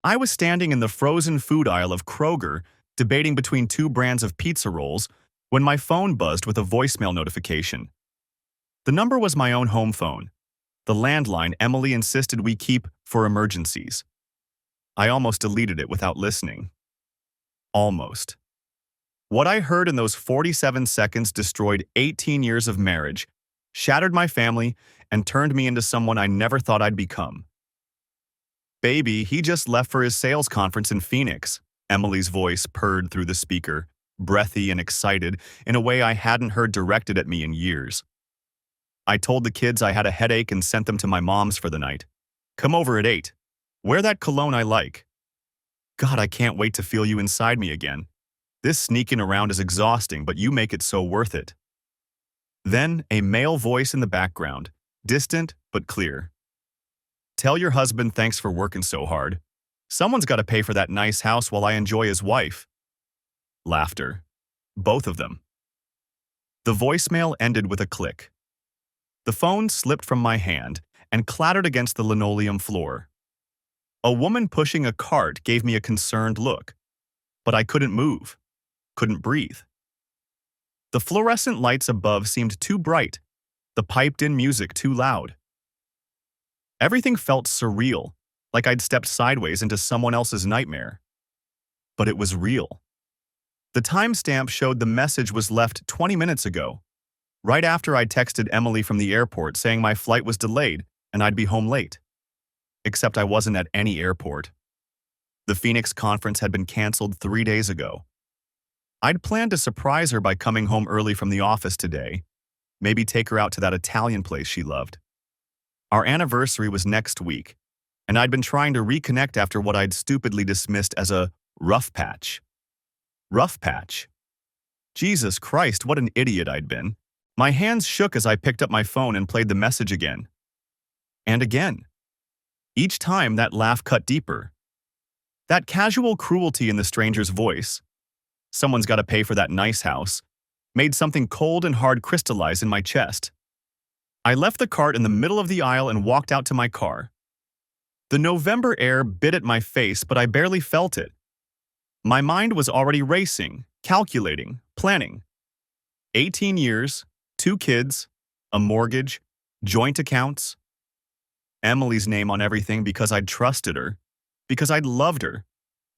I was standing in the frozen food aisle of Kroger, debating between two brands of pizza rolls, when my phone buzzed with a voicemail notification. The number was my own home phone, the landline Emily insisted we keep for emergencies. I almost deleted it without listening. Almost. What I heard in those 47 seconds destroyed 18 years of marriage, shattered my family, and turned me into someone I never thought I'd become. "Baby, he just left for his sales conference in Phoenix," Emily's voice purred through the speaker, breathy and excited in a way I hadn't heard directed at me in years. I told the kids I had a headache and sent them to my mom's for the night. "Come over at 8. Wear that cologne I like." God, I can't wait to feel you inside me again. This sneaking around is exhausting, but you make it so worth it. Then, a male voice in the background, distant but clear. "Tell your husband thanks for working so hard. Someone's got to pay for that nice house while I enjoy his wife." Laughter. Both of them. The voicemail ended with a click. The phone slipped from my hand and clattered against the linoleum floor. A woman pushing a cart gave me a concerned look, but I couldn't move, couldn't breathe. The fluorescent lights above seemed too bright, the piped-in music too loud. Everything felt surreal, like I'd stepped sideways into someone else's nightmare. But it was real. The timestamp showed the message was left 20 minutes ago, right after I texted Emily from the airport saying my flight was delayed and I'd be home late. Except I wasn't at any airport. The Phoenix conference had been canceled 3 days ago. I'd planned to surprise her by coming home early from the office today, maybe take her out to that Italian place she loved. Our anniversary was next week, and I'd been trying to reconnect after what I'd stupidly dismissed as a rough patch. Rough patch. Jesus Christ, what an idiot I'd been. My hands shook as I picked up my phone and played the message again. And again. Each time that laugh cut deeper. That casual cruelty in the stranger's voice, "Someone's got to pay for that nice house," made something cold and hard crystallize in my chest. I left the cart in the middle of the aisle and walked out to my car. The November air bit at my face, but I barely felt it. My mind was already racing, calculating, planning. 18 years, 2 kids, a mortgage, joint accounts. Emily's name on everything because I'd trusted her, because I'd loved her,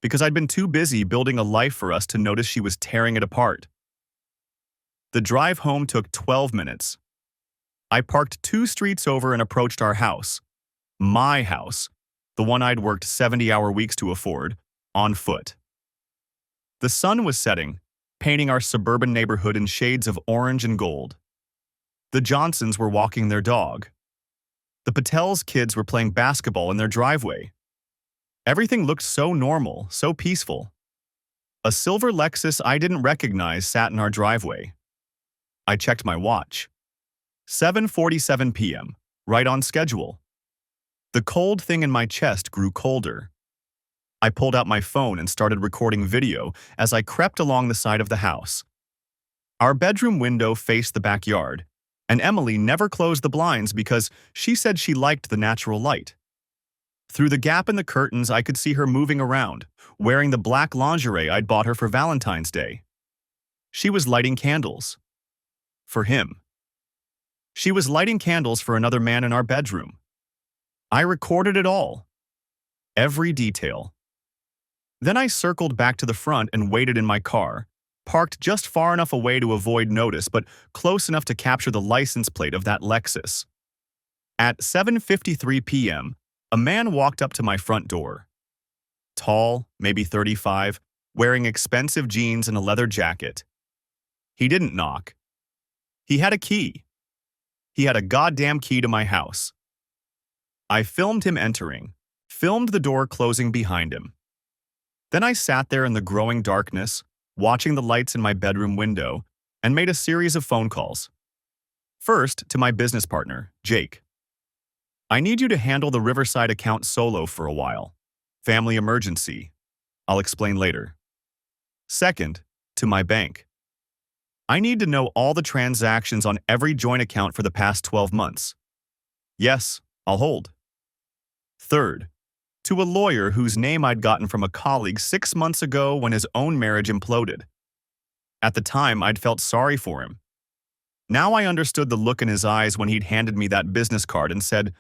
because I'd been too busy building a life for us to notice she was tearing it apart. The drive home took 12 minutes. I parked 2 streets over and approached our house. My house, the one I'd worked 70-hour weeks to afford, on foot. The sun was setting, painting our suburban neighborhood in shades of orange and gold. The Johnsons were walking their dog. The Patel's kids were playing basketball in their driveway. Everything looked so normal, so peaceful. A silver Lexus I didn't recognize sat in our driveway. I checked my watch. 7:47 p.m., right on schedule. The cold thing in my chest grew colder. I pulled out my phone and started recording video as I crept along the side of the house. Our bedroom window faced the backyard, and Emily never closed the blinds because she said she liked the natural light. Through the gap in the curtains, I could see her moving around, wearing the black lingerie I'd bought her for Valentine's Day. She was lighting candles. For him. She was lighting candles for another man in our bedroom. I recorded it all. Every detail. Then I circled back to the front and waited in my car, parked just far enough away to avoid notice but close enough to capture the license plate of that Lexus. At 7:53 p.m., a man walked up to my front door. Tall, maybe 35, wearing expensive jeans and a leather jacket. He didn't knock. He had a key. He had a goddamn key to my house. I filmed him entering, filmed the door closing behind him. Then I sat there in the growing darkness, watching the lights in my bedroom window, and made a series of phone calls. First, to my business partner, Jake. "I need you to handle the Riverside account solo for a while. Family emergency. I'll explain later." Second, to my bank. "I need to know all the transactions on every joint account for the past 12 months. Yes, I'll hold." Third, to a lawyer whose name I'd gotten from a colleague 6 months ago when his own marriage imploded. At the time, I'd felt sorry for him. Now I understood the look in his eyes when he'd handed me that business card and said,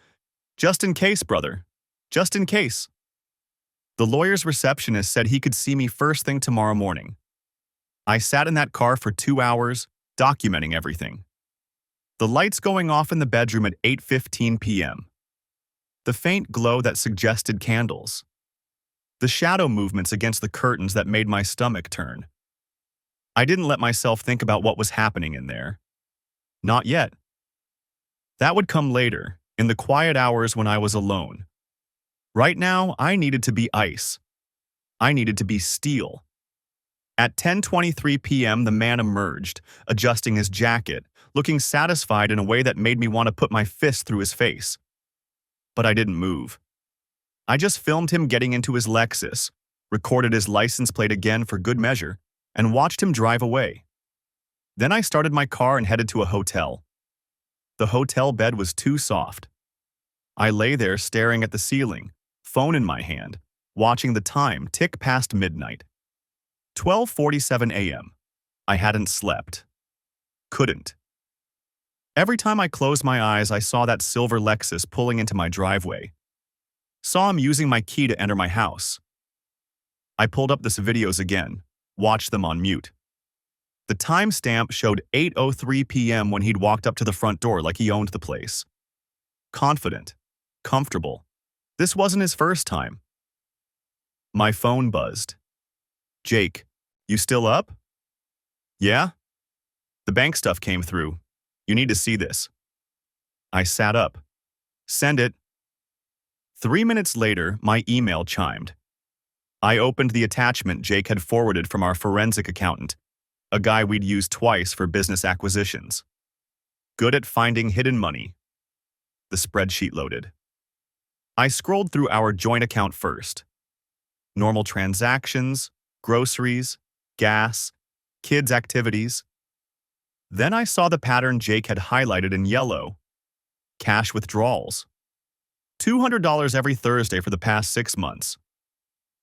"Just in case, brother. Just in case." The lawyer's receptionist said he could see me first thing tomorrow morning. I sat in that car for 2 hours, documenting everything. The lights going off in the bedroom at 8:15 p.m. The faint glow that suggested candles. The shadow movements against the curtains that made my stomach turn. I didn't let myself think about what was happening in there. Not yet. That would come later, in the quiet hours when I was alone. Right now, I needed to be ice. I needed to be steel. At 10:23 p.m., the man emerged, adjusting his jacket, looking satisfied in a way that made me want to put my fist through his face. But I didn't move. I just filmed him getting into his Lexus, recorded his license plate again for good measure, and watched him drive away. Then I started my car and headed to a hotel. The hotel bed was too soft. I lay there staring at the ceiling, phone in my hand, watching the time tick past midnight. 12:47 a.m. I hadn't slept. Couldn't. Every time I closed my eyes, I saw that silver Lexus pulling into my driveway. Saw him using my key to enter my house. I pulled up the videos again, watched them on mute. The timestamp showed 8:03 p.m. when he'd walked up to the front door like he owned the place. Confident. Comfortable. This wasn't his first time. My phone buzzed. "Jake, you still up?" "Yeah?" "The bank stuff came through. You need to see this." I sat up. "Send it." 3 minutes later, my email chimed. I opened the attachment Jake had forwarded from our forensic accountant, a guy we'd used twice for business acquisitions. Good at finding hidden money. The spreadsheet loaded. I scrolled through our joint account first. Normal transactions, groceries, gas, kids' activities. Then I saw the pattern Jake had highlighted in yellow. Cash withdrawals. $200 every Thursday for the past 6 months.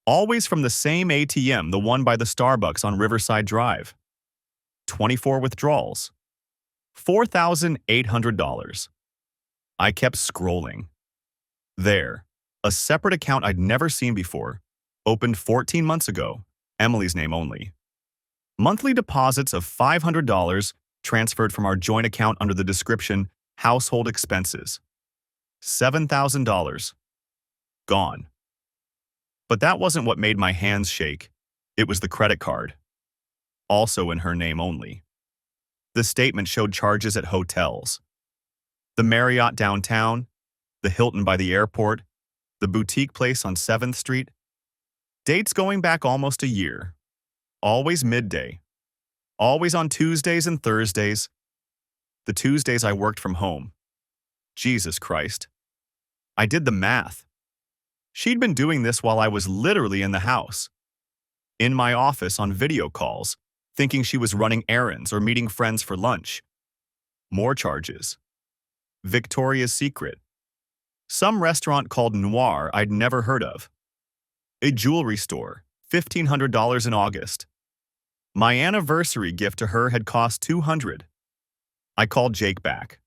Always from the same ATM, the one by the Starbucks on Riverside Drive. 24 withdrawals. $4,800. I kept scrolling. There, a separate account I'd never seen before, opened 14 months ago, Emily's name only. Monthly deposits of $500 transferred from our joint account under the description household expenses. $7,000. Gone. But that wasn't what made my hands shake. It was the credit card. Also in her name only. The statement showed charges at hotels. The Marriott downtown, the Hilton by the airport, the boutique place on 7th Street. Dates going back almost a year. Always midday. Always on Tuesdays and Thursdays. The Tuesdays I worked from home. Jesus Christ. I did the math. She'd been doing this while I was literally in the house. In my office on video calls, thinking she was running errands or meeting friends for lunch. More charges. Victoria's Secret. Some restaurant called Noir I'd never heard of. A jewelry store, $1,500 in August. My anniversary gift to her had cost $200. I called Jake back.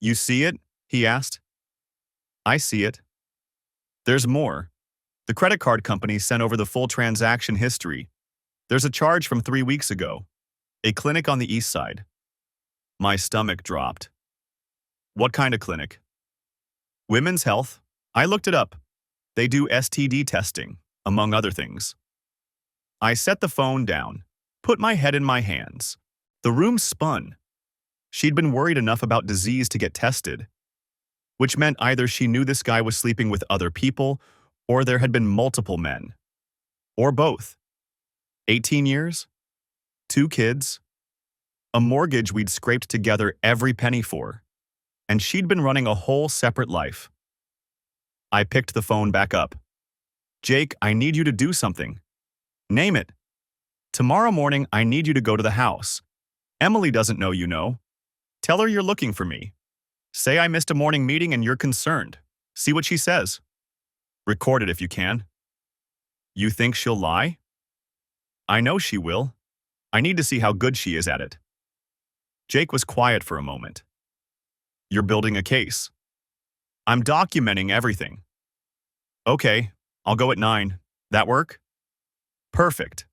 "You see it?" he asked. "I see it." "There's more. The credit card company sent over the full transaction history. There's a charge from 3 weeks ago. A clinic on the east side." My stomach dropped. "What kind of clinic?" "Women's Health. I looked it up. They do STD testing, among other things." I set the phone down, put my head in my hands. The room spun. She'd been worried enough about disease to get tested, which meant either she knew this guy was sleeping with other people, or there had been multiple men. Or both. 18 years? 2 kids? A mortgage we'd scraped together every penny for. And she'd been running a whole separate life. I picked the phone back up. "Jake, I need you to do something. Name it. Tomorrow morning, I need you to go to the house. Emily doesn't know you know. Tell her you're looking for me. Say I missed a morning meeting and you're concerned. See what she says." Record it if you can. You think she'll lie? I know she will. I need to see how good she is at it. Jake was quiet for a moment. You're building a case. I'm documenting everything. Okay, I'll go at 9. That work? Perfect.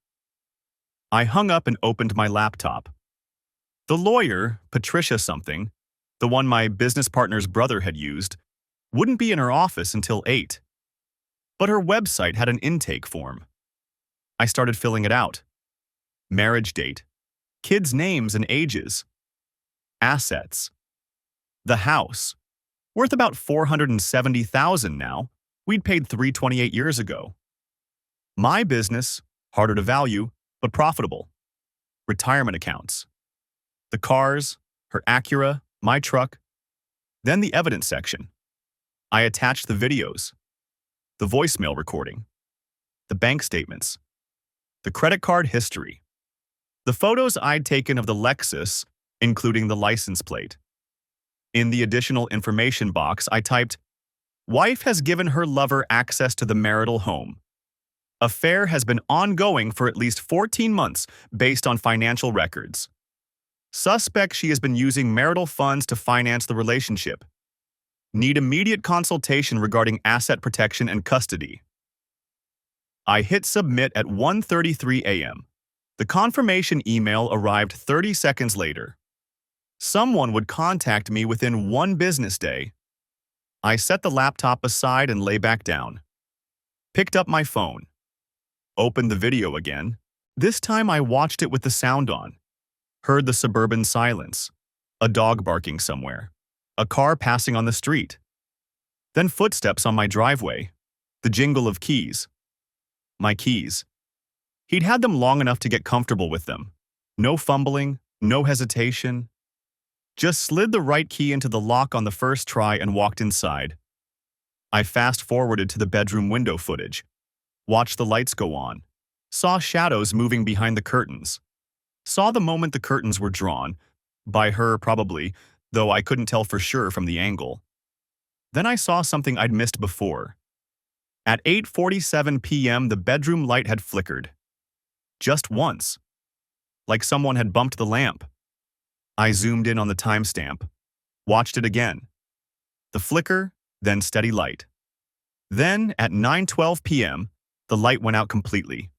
I hung up and opened my laptop. The lawyer, Patricia something, the one my business partner's brother had used, wouldn't be in her office until 8. But her website had an intake form. I started filling it out. Marriage date, kids' names and ages, assets. The house, worth about $470,000 now. We'd paid $328 years ago. My business, harder to value, but profitable. Retirement accounts. The cars, her Acura, my truck. Then the evidence section. I attached the videos, the voicemail recording, the bank statements, the credit card history, the photos I'd taken of the Lexus, including the license plate. In the additional information box, I typed, "Wife has given her lover access to the marital home. Affair has been ongoing for at least 14 months based on financial records. Suspect she has been using marital funds to finance the relationship. Need immediate consultation regarding asset protection and custody." I hit submit at 1:33 a.m. The confirmation email arrived 30 seconds later. Someone would contact me within 1 business day. I set the laptop aside and lay back down. Picked up my phone. Opened the video again. This time I watched it with the sound on. Heard the suburban silence. A dog barking somewhere. A car passing on the street. Then footsteps on my driveway. The jingle of keys. My keys. He'd had them long enough to get comfortable with them. No fumbling, no hesitation. Just slid the right key into the lock on the first try and walked inside. I fast-forwarded to the bedroom window footage. Watched the lights go on. Saw shadows moving behind the curtains. Saw the moment the curtains were drawn. By her, probably, though I couldn't tell for sure from the angle. Then I saw something I'd missed before. At 8:47 p.m., the bedroom light had flickered. Just once. Like someone had bumped the lamp. I zoomed in on the timestamp. Watched it again. The flicker, then steady light. Then, at 9:12 p.m., the light went out completely.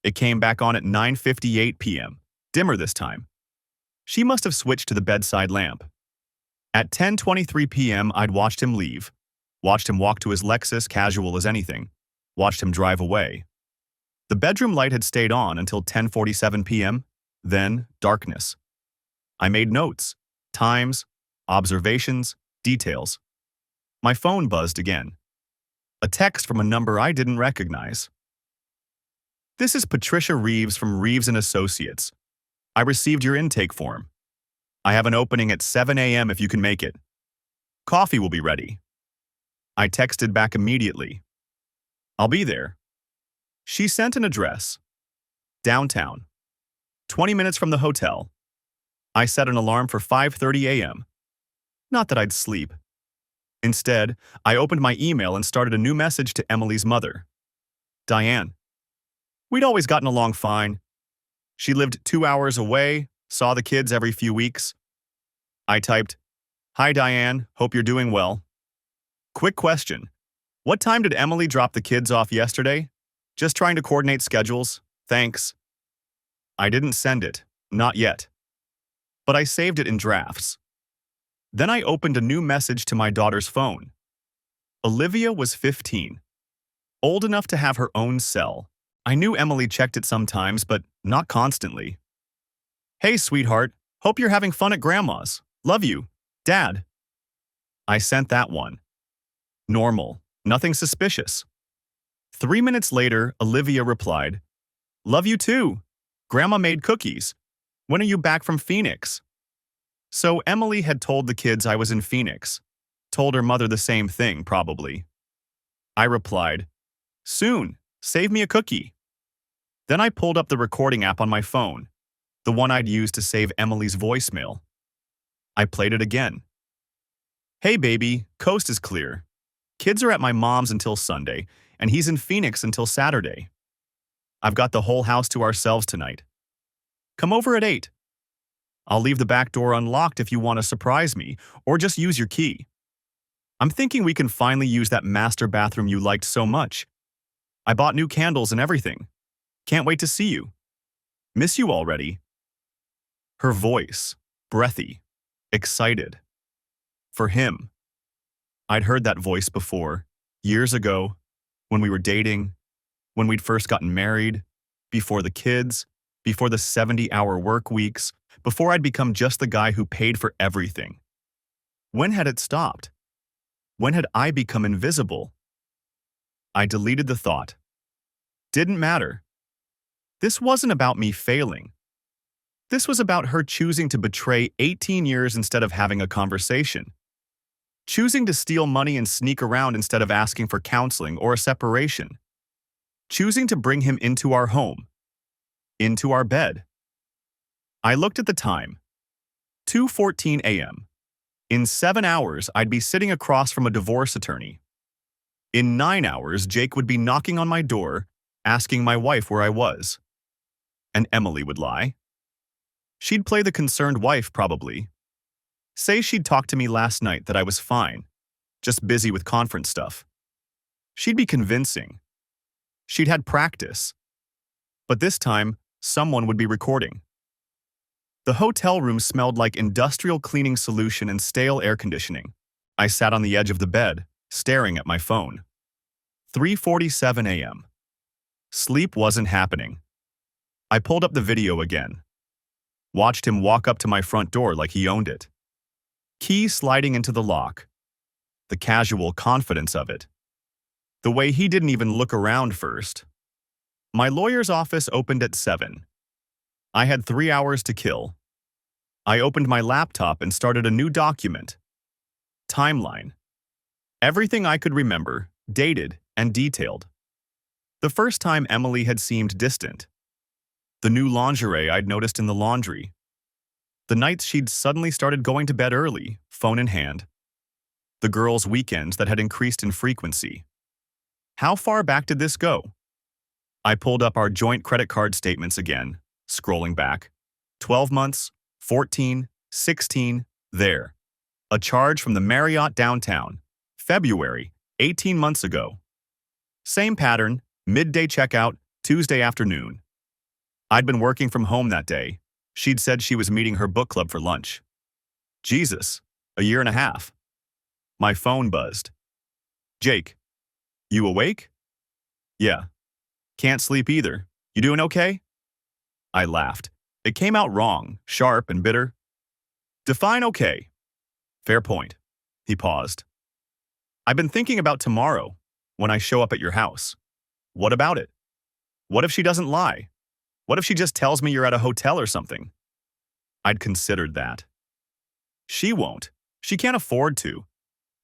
It came back on at 9:58 p.m., dimmer this time. She must have switched to the bedside lamp. At 10:23 p.m., I'd watched him leave. Watched him walk to his Lexus, casual as anything. Watched him drive away. The bedroom light had stayed on until 10:47 p.m., then darkness. I made notes, times, observations, details. My phone buzzed again. A text from a number I didn't recognize. "This is Patricia Reeves from Reeves & Associates. I received your intake form. I have an opening at 7 a.m. if you can make it. Coffee will be ready." I texted back immediately. "I'll be there." She sent an address. Downtown. 20 minutes from the hotel. I set an alarm for 5:30 a.m. Not that I'd sleep. Instead, I opened my email and started a new message to Emily's mother. Diane. We'd always gotten along fine. She lived 2 hours away, saw the kids every few weeks. I typed, "Hi Diane, hope you're doing well. Quick question. What time did Emily drop the kids off yesterday? Just trying to coordinate schedules. Thanks." I didn't send it, not yet. But I saved it in drafts. Then I opened a new message to my daughter's phone. Olivia was 15. Old enough to have her own cell. I knew Emily checked it sometimes, but not constantly. "Hey, sweetheart. Hope you're having fun at Grandma's. Love you. Dad." I sent that one. Normal. Nothing suspicious. 3 minutes later, Olivia replied, "Love you too. Grandma made cookies. When are you back from Phoenix?" So Emily had told the kids I was in Phoenix. Told her mother the same thing, probably. I replied, "Soon. Save me a cookie." Then I pulled up the recording app on my phone, the one I'd used to save Emily's voicemail. I played it again. "Hey baby, coast is clear. Kids are at my mom's until Sunday, and he's in Phoenix until Saturday. I've got the whole house to ourselves tonight. Come over at 8. I'll leave the back door unlocked if you want to surprise me, or just use your key. I'm thinking we can finally use that master bathroom you liked so much. I bought new candles and everything. Can't wait to see you. Miss you already. Her voice, breathy, excited. For him. I'd heard that voice before, years ago, when we were dating, when we'd first gotten married, before the kids, before the 70-hour work weeks, before I'd become just the guy who paid for everything. When had it stopped? When had I become invisible? I deleted the thought. Didn't matter. This wasn't about me failing. This was about her choosing to betray 18 years instead of having a conversation. Choosing to steal money and sneak around instead of asking for counseling or a separation. Choosing to bring him into our home. Into our bed. I looked at the time. 2:14 a.m. In 7 hours, I'd be sitting across from a divorce attorney. In 9 hours, Jake would be knocking on my door, asking my wife where I was. And Emily would lie. She'd play the concerned wife, probably. Say she'd talked to me last night that I was fine, just busy with conference stuff. She'd be convincing. She'd had practice. But this time, someone would be recording. The hotel room smelled like industrial cleaning solution and stale air conditioning. I sat on the edge of the bed, staring at my phone. 3:47 a.m. Sleep wasn't happening. I pulled up the video again. Watched him walk up to my front door like he owned it. Key sliding into the lock. The casual confidence of it. The way he didn't even look around first. My lawyer's office opened at 7. I had 3 hours to kill. I opened my laptop and started a new document. Timeline. Everything I could remember, dated and detailed. The first time Emily had seemed distant. The new lingerie I'd noticed in the laundry. The nights she'd suddenly started going to bed early, phone in hand. The girls' weekends that had increased in frequency. How far back did this go? I pulled up our joint credit card statements again, scrolling back. 12 months, 14, 16, there. A charge from the Marriott downtown. February, 18 months ago. Same pattern, midday checkout, Tuesday afternoon. I'd been working from home that day. She'd said she was meeting her book club for lunch. Jesus, a year and a half. My phone buzzed. Jake, you awake? Yeah. Can't sleep either. You doing okay? I laughed. It came out wrong, sharp and bitter. Define okay. Fair point. He paused. I've been thinking about tomorrow, when I show up at your house. What about it? What if she doesn't lie? What if she just tells me you're at a hotel or something? I'd considered that. She won't. She can't afford to.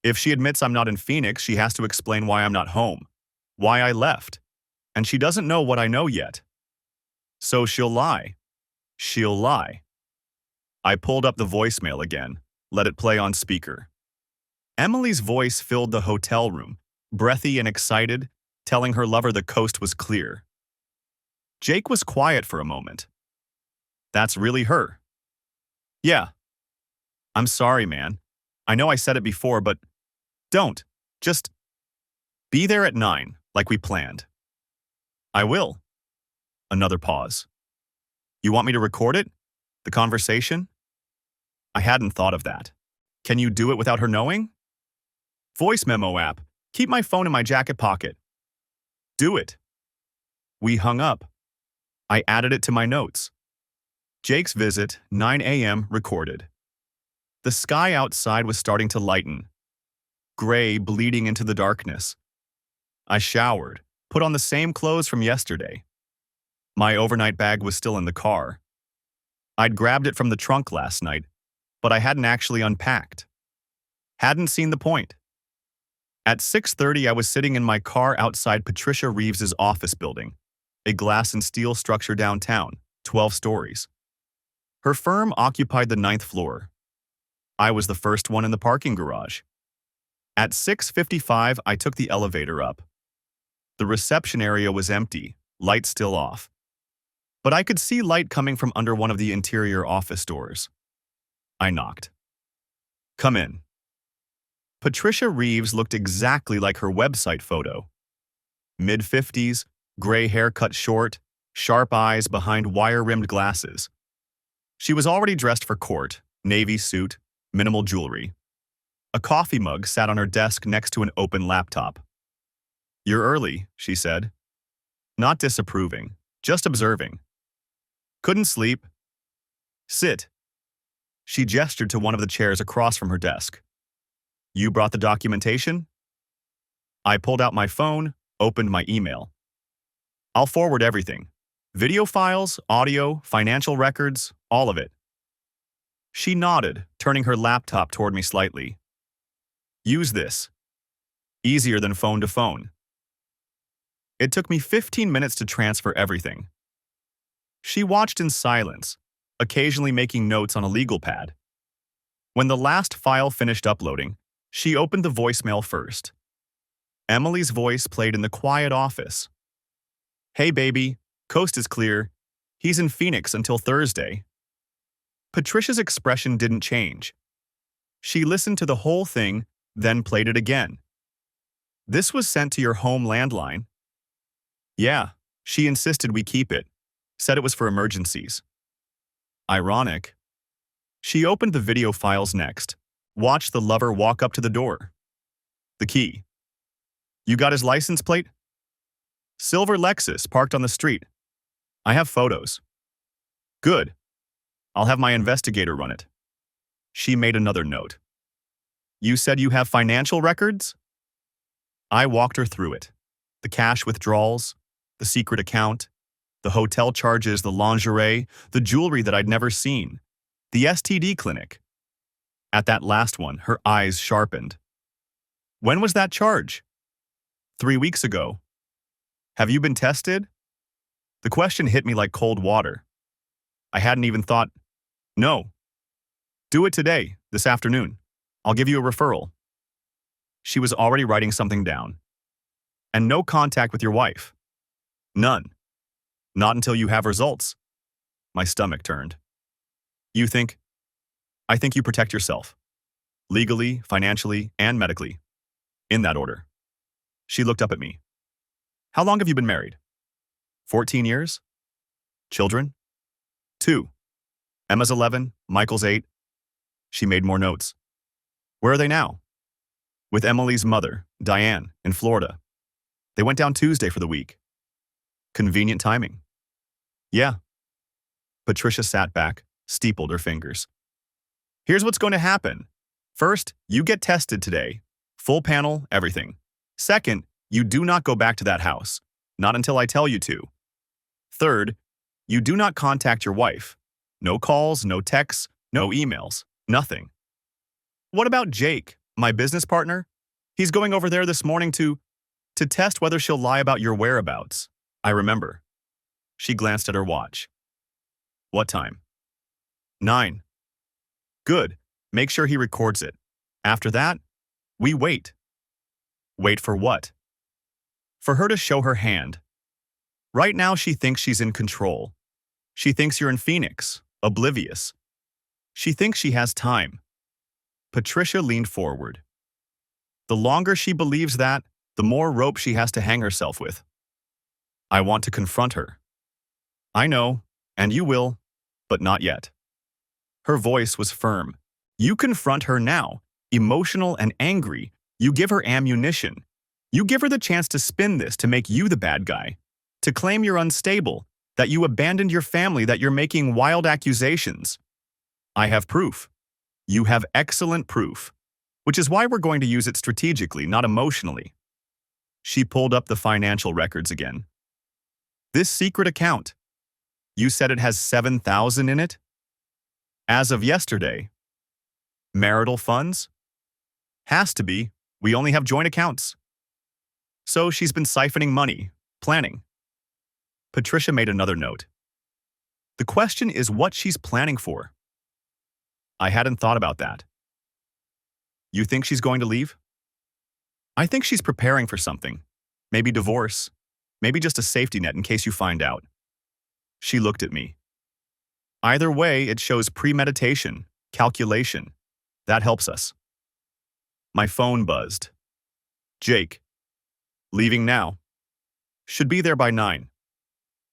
If she admits I'm not in Phoenix, she has to explain why I'm not home, why I left. And she doesn't know what I know yet. So she'll lie. She'll lie. I pulled up the voicemail again, let it play on speaker. Emily's voice filled the hotel room, breathy and excited, telling her lover the coast was clear. Jake was quiet for a moment. That's really her. Yeah. I'm sorry, man. I know I said it before, but don't. Just be there at 9, like we planned. I will. Another pause. You want me to record it? The conversation? I hadn't thought of that. Can you do it without her knowing? Voice memo app. Keep my phone in my jacket pocket. Do it. We hung up. I added it to my notes. Jake's visit, 9 a.m. recorded. The sky outside was starting to lighten. Gray bleeding into the darkness. I showered, put on the same clothes from yesterday. My overnight bag was still in the car. I'd grabbed it from the trunk last night, but I hadn't actually unpacked. Hadn't seen the point. At 6:30, I was sitting in my car outside Patricia Reeves's office building, a glass and steel structure downtown, 12 stories. Her firm occupied the 9th floor. I was the first one in the parking garage. At 6:55, I took the elevator up. The reception area was empty, lights still off. But I could see light coming from under one of the interior office doors. I knocked. "Come in." Patricia Reeves looked exactly like her website photo. Mid-50s, gray hair cut short, sharp eyes behind wire-rimmed glasses. She was already dressed for court, navy suit, minimal jewelry. A coffee mug sat on her desk next to an open laptop. "You're early," she said. Not disapproving, just observing. "Couldn't sleep." "Sit." She gestured to one of the chairs across from her desk. "You brought the documentation?" I pulled out my phone, opened my email. "I'll forward everything. Video files, audio, financial records, all of it." She nodded, turning her laptop toward me slightly. "Use this. Easier than phone to phone." It took me 15 minutes to transfer everything. She watched in silence, occasionally making notes on a legal pad. When the last file finished uploading, she opened the voicemail first. Emily's voice played in the quiet office. "Hey baby, coast is clear. He's in Phoenix until Thursday." Patricia's expression didn't change. She listened to the whole thing, then played it again. "This was sent to your home landline?" "Yeah, she insisted we keep it. Said it was for emergencies." Ironic. She opened the video files next, watched the lover walk up to the door. "The key. You got his license plate?" "Silver Lexus parked on the street. I have photos." "Good. I'll have my investigator run it." She made another note. "You said you have financial records?" I walked her through it. The cash withdrawals, the secret account, the hotel charges, the lingerie, the jewelry that I'd never seen, the STD clinic. At that last one, her eyes sharpened. "When was that charge?" 3 weeks ago." "Have you been tested?" The question hit me like cold water. I hadn't even thought. "No." "Do it today, this afternoon. I'll give you a referral." She was already writing something down. "And no contact with your wife?" "None. Not until you have results." My stomach turned. "You think?" "I think you protect yourself. Legally, financially, and medically. In that order." She looked up at me. "How long have you been married?" 14 years. "Children?" 2. Emma's 11, Michael's 8. She made more notes. "Where are they now?" "With Emily's mother, Diane, in Florida. They went down Tuesday for the week." "Convenient timing." "Yeah." Patricia sat back, steepled her fingers. "Here's what's going to happen. First, you get tested today. Full panel, everything. Second, you do not go back to that house. Not until I tell you to. Third, you do not contact your wife. No calls, no texts, no emails, nothing." "What about Jake, my business partner? He's going over there this morning to test whether she'll lie about your whereabouts." I remember. She glanced at her watch. "What time?" 9. "Good. Make sure he records it. After that, we wait." "Wait for what?" "For her to show her hand. Right now she thinks she's in control. She thinks you're in Phoenix, oblivious. She thinks she has time." Patricia leaned forward. "The longer she believes that, the more rope she has to hang herself with." "I want to confront her." "I know, and you will, but not yet." Her voice was firm. "You confront her now, emotional and angry. You give her ammunition. You give her the chance to spin this to make you the bad guy, to claim you're unstable, that you abandoned your family, that you're making wild accusations. I have proof. You have excellent proof, which is why we're going to use it strategically, not emotionally." She pulled up the financial records again. "This secret account. You said it has 7,000 in it? As of yesterday. Marital funds? Has to be. We only have joint accounts." "So she's been siphoning money, planning." Patricia made another note. "The question is what she's planning for." I hadn't thought about that. "You think she's going to leave?" I think she's preparing for something. Maybe divorce. Maybe just a safety net in case you find out. She looked at me. Either way, it shows premeditation, calculation. That helps us. My phone buzzed. Jake. Leaving now. Should be there by 9.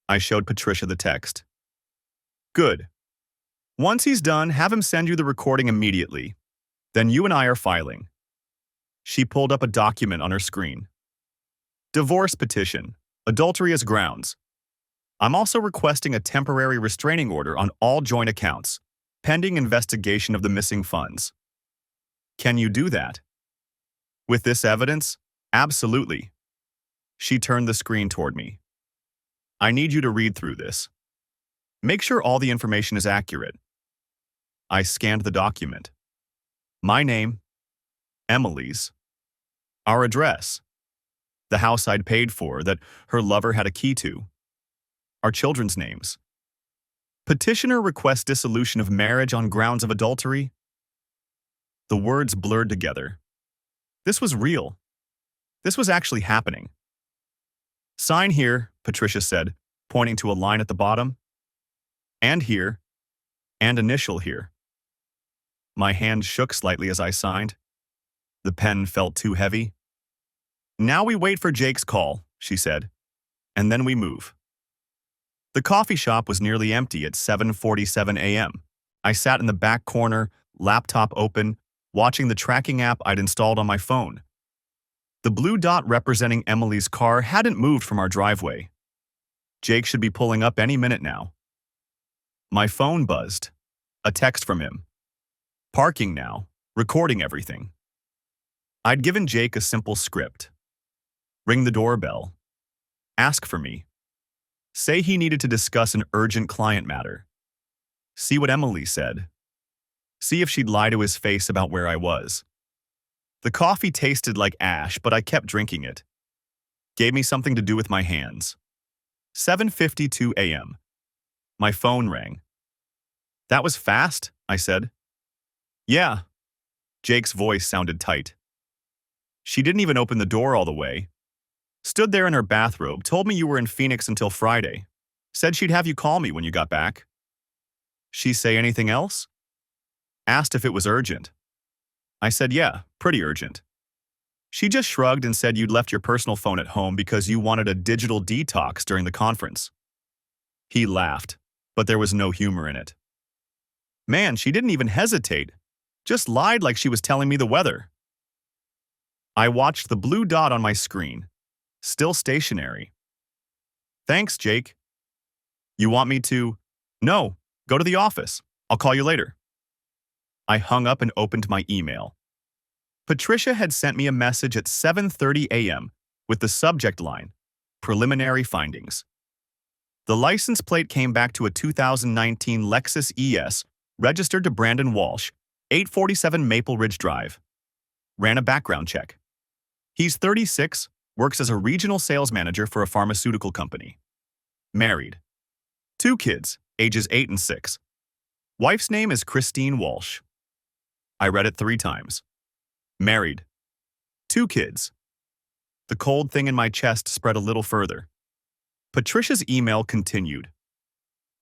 I showed Patricia the text. Good. Once he's done, have him send you the recording immediately. Then you and I are filing. She pulled up a document on her screen. Divorce petition. Adultery as grounds. I'm also requesting a temporary restraining order on all joint accounts, pending investigation of the missing funds. Can you do that? With this evidence? Absolutely. She turned the screen toward me. I need you to read through this. Make sure all the information is accurate. I scanned the document. My name, Emily's, our address, the house I'd paid for that her lover had a key to, our children's names. Petitioner requests dissolution of marriage on grounds of adultery. The words blurred together. This was real. This was actually happening. Sign here, Patricia said, pointing to a line at the bottom. And here, and initial here. My hand shook slightly as I signed. The pen felt too heavy. Now we wait for Jake's call, she said, and then we move. The coffee shop was nearly empty at 7:47 a.m. I sat in the back corner, laptop open, watching the tracking app I'd installed on my phone. The blue dot representing Emily's car hadn't moved from our driveway. Jake should be pulling up any minute now. My phone buzzed. A text from him. Parking now, recording everything. I'd given Jake a simple script. Ring the doorbell. Ask for me. Say he needed to discuss an urgent client matter. See what Emily said. See if she'd lie to his face about where I was. The coffee tasted like ash, but I kept drinking it. Gave me something to do with my hands. 7:52 a.m. My phone rang. That was fast, I said. Yeah. Jake's voice sounded tight. She didn't even open the door all the way. Stood there in her bathrobe, told me you were in Phoenix until Friday. Said she'd have you call me when you got back. She say anything else? Asked if it was urgent. I said, yeah, pretty urgent. She just shrugged and said you'd left your personal phone at home because you wanted a digital detox during the conference. He laughed, but there was no humor in it. Man, she didn't even hesitate. Just lied like she was telling me the weather. I watched the blue dot on my screen. Still stationary. Thanks, Jake. You want me to? No, go to the office. I'll call you later. I hung up and opened my email. Patricia had sent me a message at 7:30 a.m. with the subject line, Preliminary Findings. The license plate came back to a 2019 Lexus ES, registered to Brandon Walsh, 847 Maple Ridge Drive. Ran a background check. He's 36, works as a regional sales manager for a pharmaceutical company. Married. 2 kids, ages 8 and 6. Wife's name is Christine Walsh. I read it 3 times. Married. 2 kids. The cold thing in my chest spread a little further. Patricia's email continued.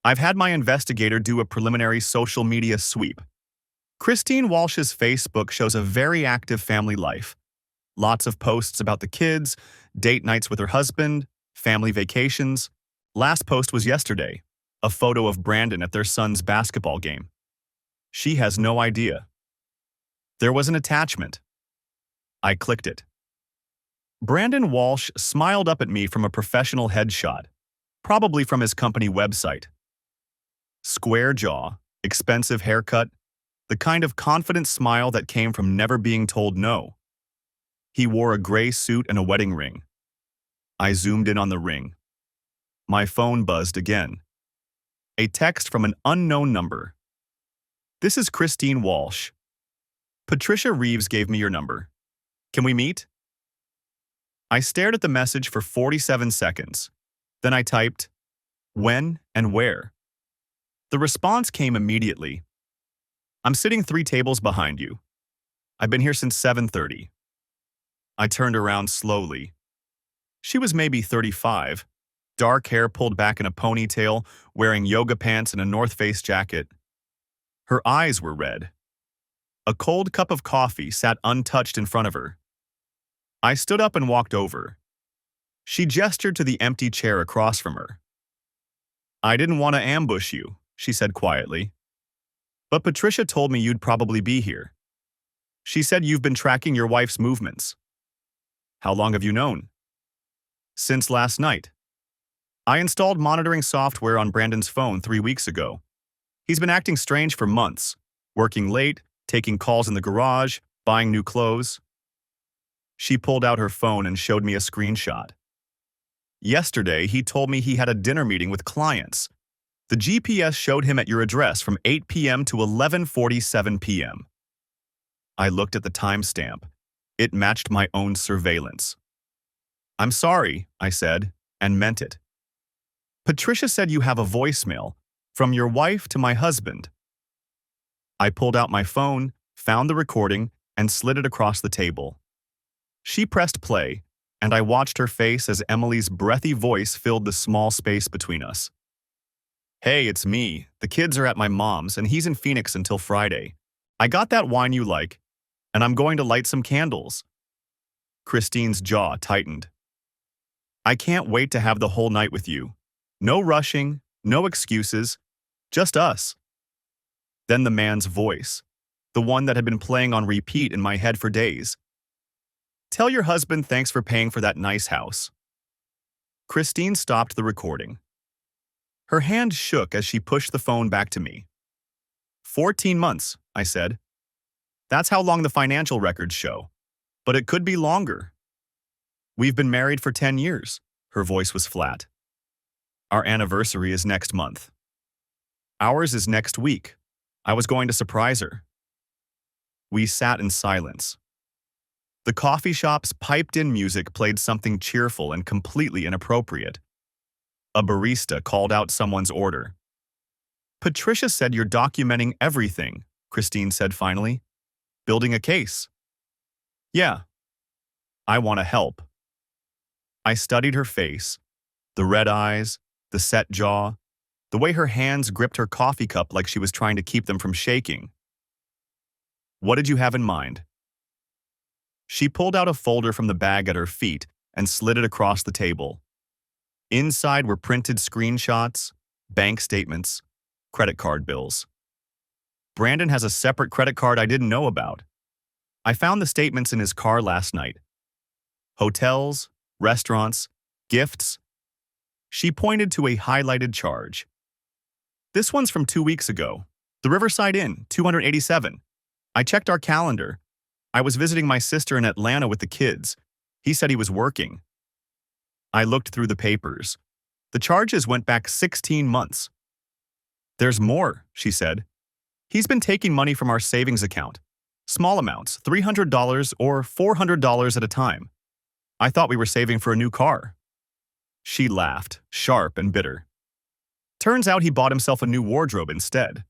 I've had my investigator do a preliminary social media sweep. Christine Walsh's Facebook shows a very active family life. Lots of posts about the kids, date nights with her husband, family vacations. Last post was yesterday, a photo of Brandon at their son's basketball game. She has no idea. There was an attachment. I clicked it. Brandon Walsh smiled up at me from a professional headshot, probably from his company website. Square jaw, expensive haircut, the kind of confident smile that came from never being told no. He wore a gray suit and a wedding ring. I zoomed in on the ring. My phone buzzed again. A text from an unknown number. This is Christine Walsh. Patricia Reeves gave me your number. Can we meet? I stared at the message for 47 seconds. Then I typed, when and where. The response came immediately. I'm sitting 3 tables behind you. I've been here since 7:30. I turned around slowly. She was maybe 35, dark hair pulled back in a ponytail, wearing yoga pants and a North Face jacket. Her eyes were red. A cold cup of coffee sat untouched in front of her. I stood up and walked over. She gestured to the empty chair across from her. "I didn't want to ambush you," she said quietly. "But Patricia told me you'd probably be here. She said you've been tracking your wife's movements. How long have you known?" "Since last night. I installed monitoring software on Brandon's phone 3 weeks ago. He's been acting strange for months, working late, taking calls in the garage, buying new clothes." She pulled out her phone and showed me a screenshot. "Yesterday, he told me he had a dinner meeting with clients. The GPS showed him at your address from 8 p.m. to 11:47 p.m. I looked at the timestamp. It matched my own surveillance. "I'm sorry," I said, and meant it. "Patricia said you have a voicemail, from your wife to my husband." I pulled out my phone, found the recording, and slid it across the table. She pressed play, and I watched her face as Emily's breathy voice filled the small space between us. "Hey, it's me. The kids are at my mom's, and he's in Phoenix until Friday. I got that wine you like, and I'm going to light some candles." Christine's jaw tightened. "I can't wait to have the whole night with you. No rushing, no excuses, just us." Then the man's voice, the one that had been playing on repeat in my head for days. "Tell your husband thanks for paying for that nice house." Christine stopped the recording. Her hand shook as she pushed the phone back to me. 14 months, I said. "That's how long the financial records show. But it could be longer." "We've been married for 10 years. Her voice was flat. "Our anniversary is next month." "Ours is next week. I was going to surprise her." We sat in silence. The coffee shop's piped-in music played something cheerful and completely inappropriate. A barista called out someone's order. "Patricia said you're documenting everything," Christine said finally. "Building a case." "Yeah. I want to help." I studied her face, the red eyes, the set jaw, the way her hands gripped her coffee cup like she was trying to keep them from shaking. "What did you have in mind?" She pulled out a folder from the bag at her feet and slid it across the table. Inside were printed screenshots, bank statements, credit card bills. "Brandon has a separate credit card I didn't know about. I found the statements in his car last night. Hotels, restaurants, gifts." She pointed to a highlighted charge. "This one's from 2 weeks ago. The Riverside Inn, 287. I checked our calendar. I was visiting my sister in Atlanta with the kids. He said he was working." I looked through the papers. The charges went back 16 months. "There's more," she said. "He's been taking money from our savings account. Small amounts, $300 or $400 at a time. I thought we were saving for a new car." She laughed, sharp and bitter. "Turns out he bought himself a new wardrobe instead.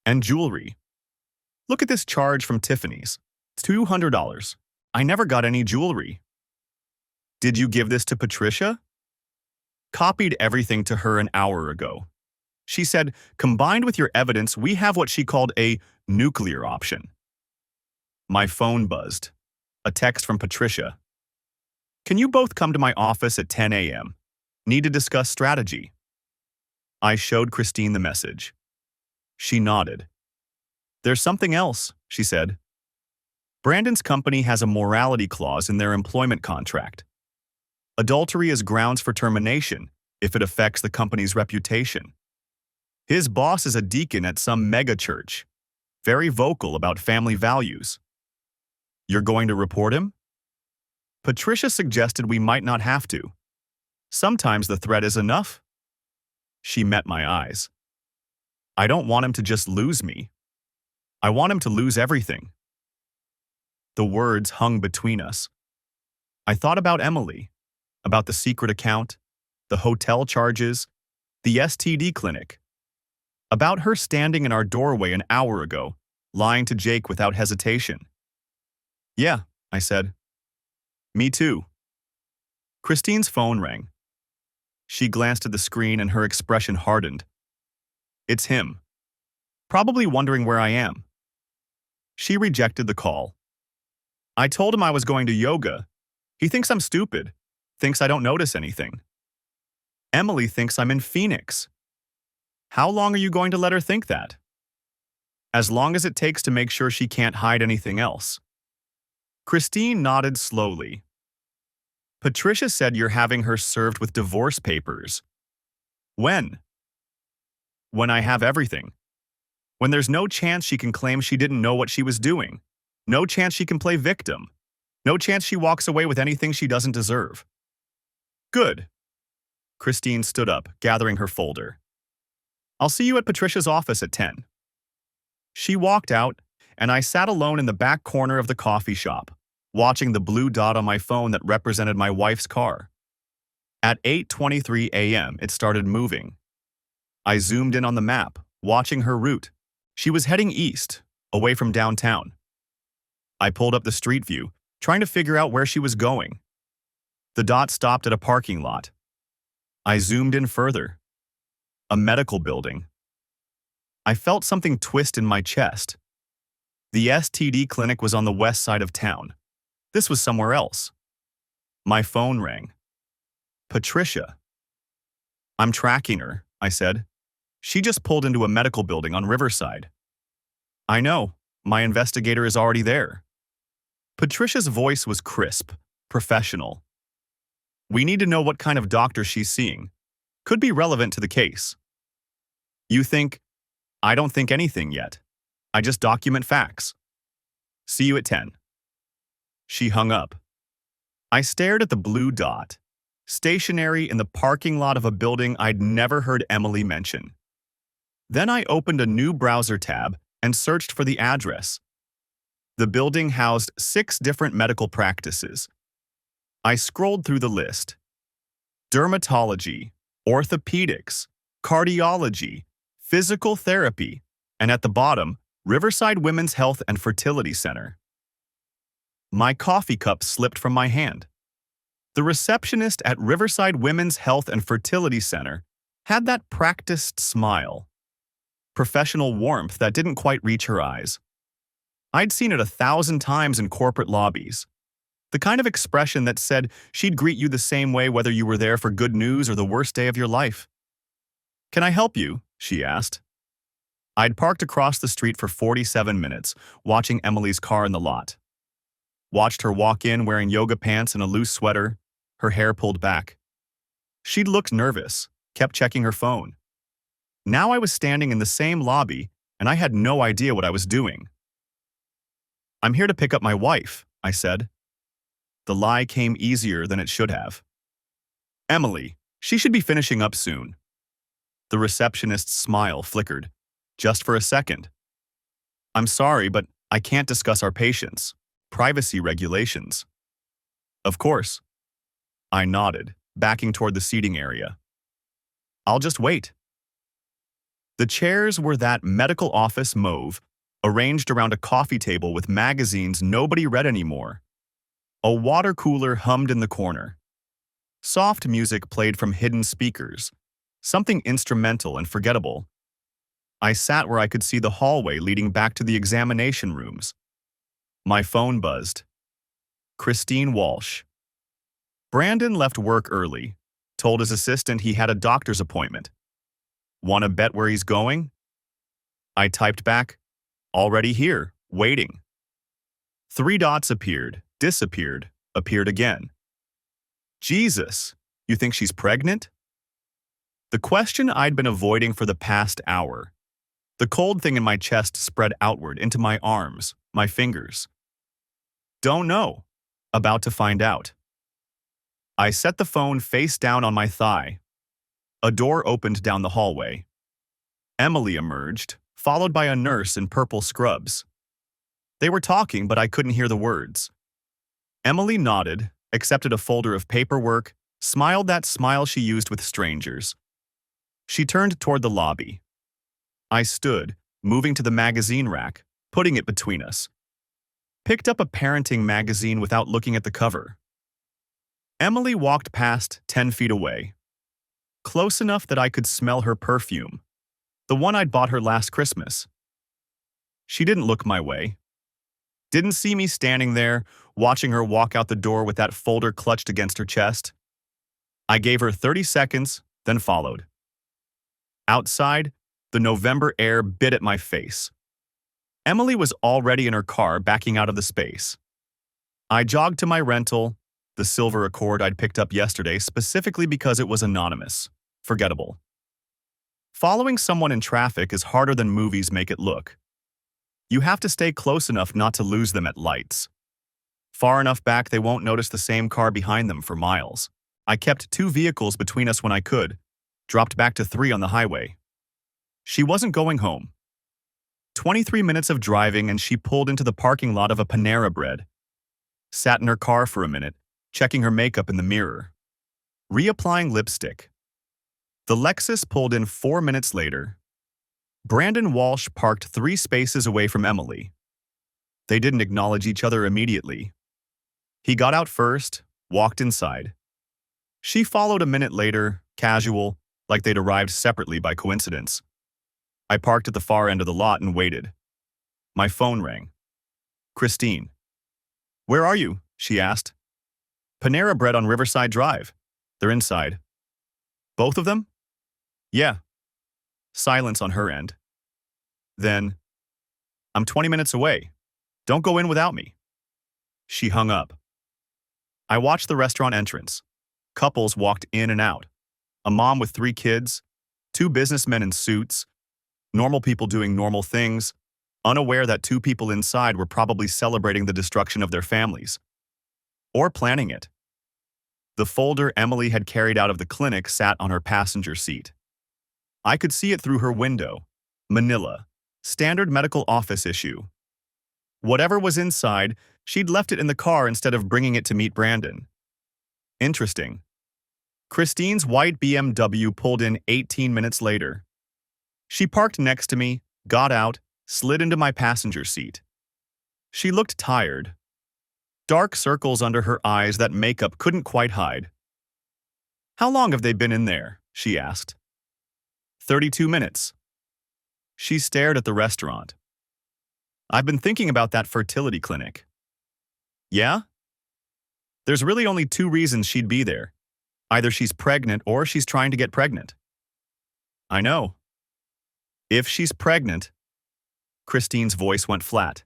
And jewelry. Look at this charge from Tiffany's. It's $200. I never got any jewelry." "Did you give this to Patricia?" "Copied everything to her an hour ago. She said, combined with your evidence, we have what she called a nuclear option." My phone buzzed. A text from Patricia. "Can you both come to my office at 10 a.m.? Need to discuss strategy." I showed Christine the message. She nodded. "There's something else," she said. "Brandon's company has a morality clause in their employment contract. Adultery is grounds for termination if it affects the company's reputation. His boss is a deacon at some mega church, very vocal about family values." "You're going to report him?" "Patricia suggested we might not have to. Sometimes the threat is enough." She met my eyes. "I don't want him to just lose me. I want him to lose everything." The words hung between us. I thought about Emily, about the secret account, the hotel charges, the STD clinic, about her standing in our doorway an hour ago, lying to Jake without hesitation. "Yeah," I said. Me too. Christine's phone rang. She glanced at the screen and her expression hardened. It's him. Probably wondering where I am. She rejected the call. I told him I was going to yoga. He thinks I'm stupid, thinks I don't notice anything. Emily thinks I'm in Phoenix. How long are you going to let her think that? As long as it takes to make sure she can't hide anything else. Christine nodded slowly. Patricia said you're having her served with divorce papers. When? When I have everything. When there's no chance she can claim she didn't know what she was doing. No chance she can play victim. No chance she walks away with anything she doesn't deserve. Good. Christine stood up, gathering her folder. I'll see you at Patricia's office at 10. She walked out, and I sat alone in the back corner of the coffee shop, watching the blue dot on my phone that represented my wife's car. At 8:23 a.m., it started moving. I zoomed in on the map, watching her route. She was heading east, away from downtown. I pulled up the street view, trying to figure out where she was going. The dot stopped at a parking lot. I zoomed in further. A medical building. I felt something twist in my chest. The STD clinic was on the west side of town. This was somewhere else. My phone rang. Patricia. I'm tracking her, I said. She just pulled into a medical building on Riverside. I know. My investigator is already there. Patricia's voice was crisp, professional. We need to know what kind of doctor she's seeing. Could be relevant to the case. You think? I don't think anything yet. I just document facts. See you at 10. She hung up. I stared at the blue dot, stationary in the parking lot of a building I'd never heard Emily mention. Then I opened a new browser tab and searched for the address. The building housed 6 different medical practices. I scrolled through the list. Dermatology, orthopedics, cardiology, physical therapy, and at the bottom, Riverside Women's Health and Fertility Center. My coffee cup slipped from my hand. The receptionist at Riverside Women's Health and Fertility Center had that practiced smile, professional warmth that didn't quite reach her eyes. I'd seen it 1,000 times in corporate lobbies. The kind of expression that said she'd greet you the same way whether you were there for good news or the worst day of your life. Can I help you? She asked. I'd parked across the street for 47 minutes, watching Emily's car in the lot. Watched her walk in wearing yoga pants and a loose sweater, her hair pulled back. She'd looked nervous, kept checking her phone. Now I was standing in the same lobby, and I had no idea what I was doing. I'm here to pick up my wife, I said. The lie came easier than it should have. Emily, she should be finishing up soon. The receptionist's smile flickered, just for a second. I'm sorry, but I can't discuss our patients. Privacy regulations. Of course. I nodded, backing toward the seating area. I'll just wait. The chairs were that medical office mauve, arranged around a coffee table with magazines nobody read anymore. A water cooler hummed in the corner. Soft music played from hidden speakers, something instrumental and forgettable. I sat where I could see the hallway leading back to the examination rooms. My phone buzzed. Christine Walsh. Brandon left work early, told his assistant he had a doctor's appointment. Want to bet where he's going? I typed back, already here, waiting. 3 dots appeared, disappeared, appeared again. Jesus, you think she's pregnant? The question I'd been avoiding for the past hour. The cold thing in my chest spread outward into my arms, my fingers. Don't know. About to find out. I set the phone face down on my thigh. A door opened down the hallway. Emily emerged, followed by a nurse in purple scrubs. They were talking, but I couldn't hear the words. Emily nodded, accepted a folder of paperwork, smiled that smile she used with strangers. She turned toward the lobby. I stood, moving to the magazine rack, putting it between us. Picked up a parenting magazine without looking at the cover. Emily walked past 10 feet away, close enough that I could smell her perfume, the one I'd bought her last Christmas. She didn't look my way. Didn't see me standing there, watching her walk out the door with that folder clutched against her chest. I gave her 30 seconds, then followed. Outside, the November air bit at my face. Emily was already in her car, backing out of the space. I jogged to my rental, the silver Accord I'd picked up yesterday specifically because it was anonymous, forgettable. Following someone in traffic is harder than movies make it look. You have to stay close enough not to lose them at lights. Far enough back they won't notice the same car behind them for miles. I kept 2 vehicles between us when I could, dropped back to 3 on the highway. She wasn't going home. 23 minutes of driving and she pulled into the parking lot of a Panera Bread. Sat in her car for a minute, checking her makeup in the mirror. Reapplying lipstick. The Lexus pulled in 4 minutes later. Brandon Walsh parked 3 spaces away from Emily. They didn't acknowledge each other immediately. He got out first, walked inside. She followed a minute later, casual, like they'd arrived separately by coincidence. I parked at the far end of the lot and waited. My phone rang. Christine. "Where are you?" she asked. "Panera Bread on Riverside Drive. They're inside." "Both of them?" "Yeah." Silence on her end. Then, "I'm 20 minutes away. Don't go in without me." She hung up. I watched the restaurant entrance. Couples walked in and out. A mom with 3 kids, 2 businessmen in suits, normal people doing normal things, unaware that 2 people inside were probably celebrating the destruction of their families. Or planning it. The folder Emily had carried out of the clinic sat on her passenger seat. I could see it through her window. Manila. Standard medical office issue. Whatever was inside, she'd left it in the car instead of bringing it to meet Brandon. Interesting. Christine's white BMW pulled in 18 minutes later. She parked next to me, got out, slid into my passenger seat. She looked tired. Dark circles under her eyes that makeup couldn't quite hide. "How long have they been in there?" she asked. 32 minutes. She stared at the restaurant. "I've been thinking about that fertility clinic." "Yeah?" "There's really only 2 reasons she'd be there. Either she's pregnant or she's trying to get pregnant." "I know." "If she's pregnant," Christine's voice went flat.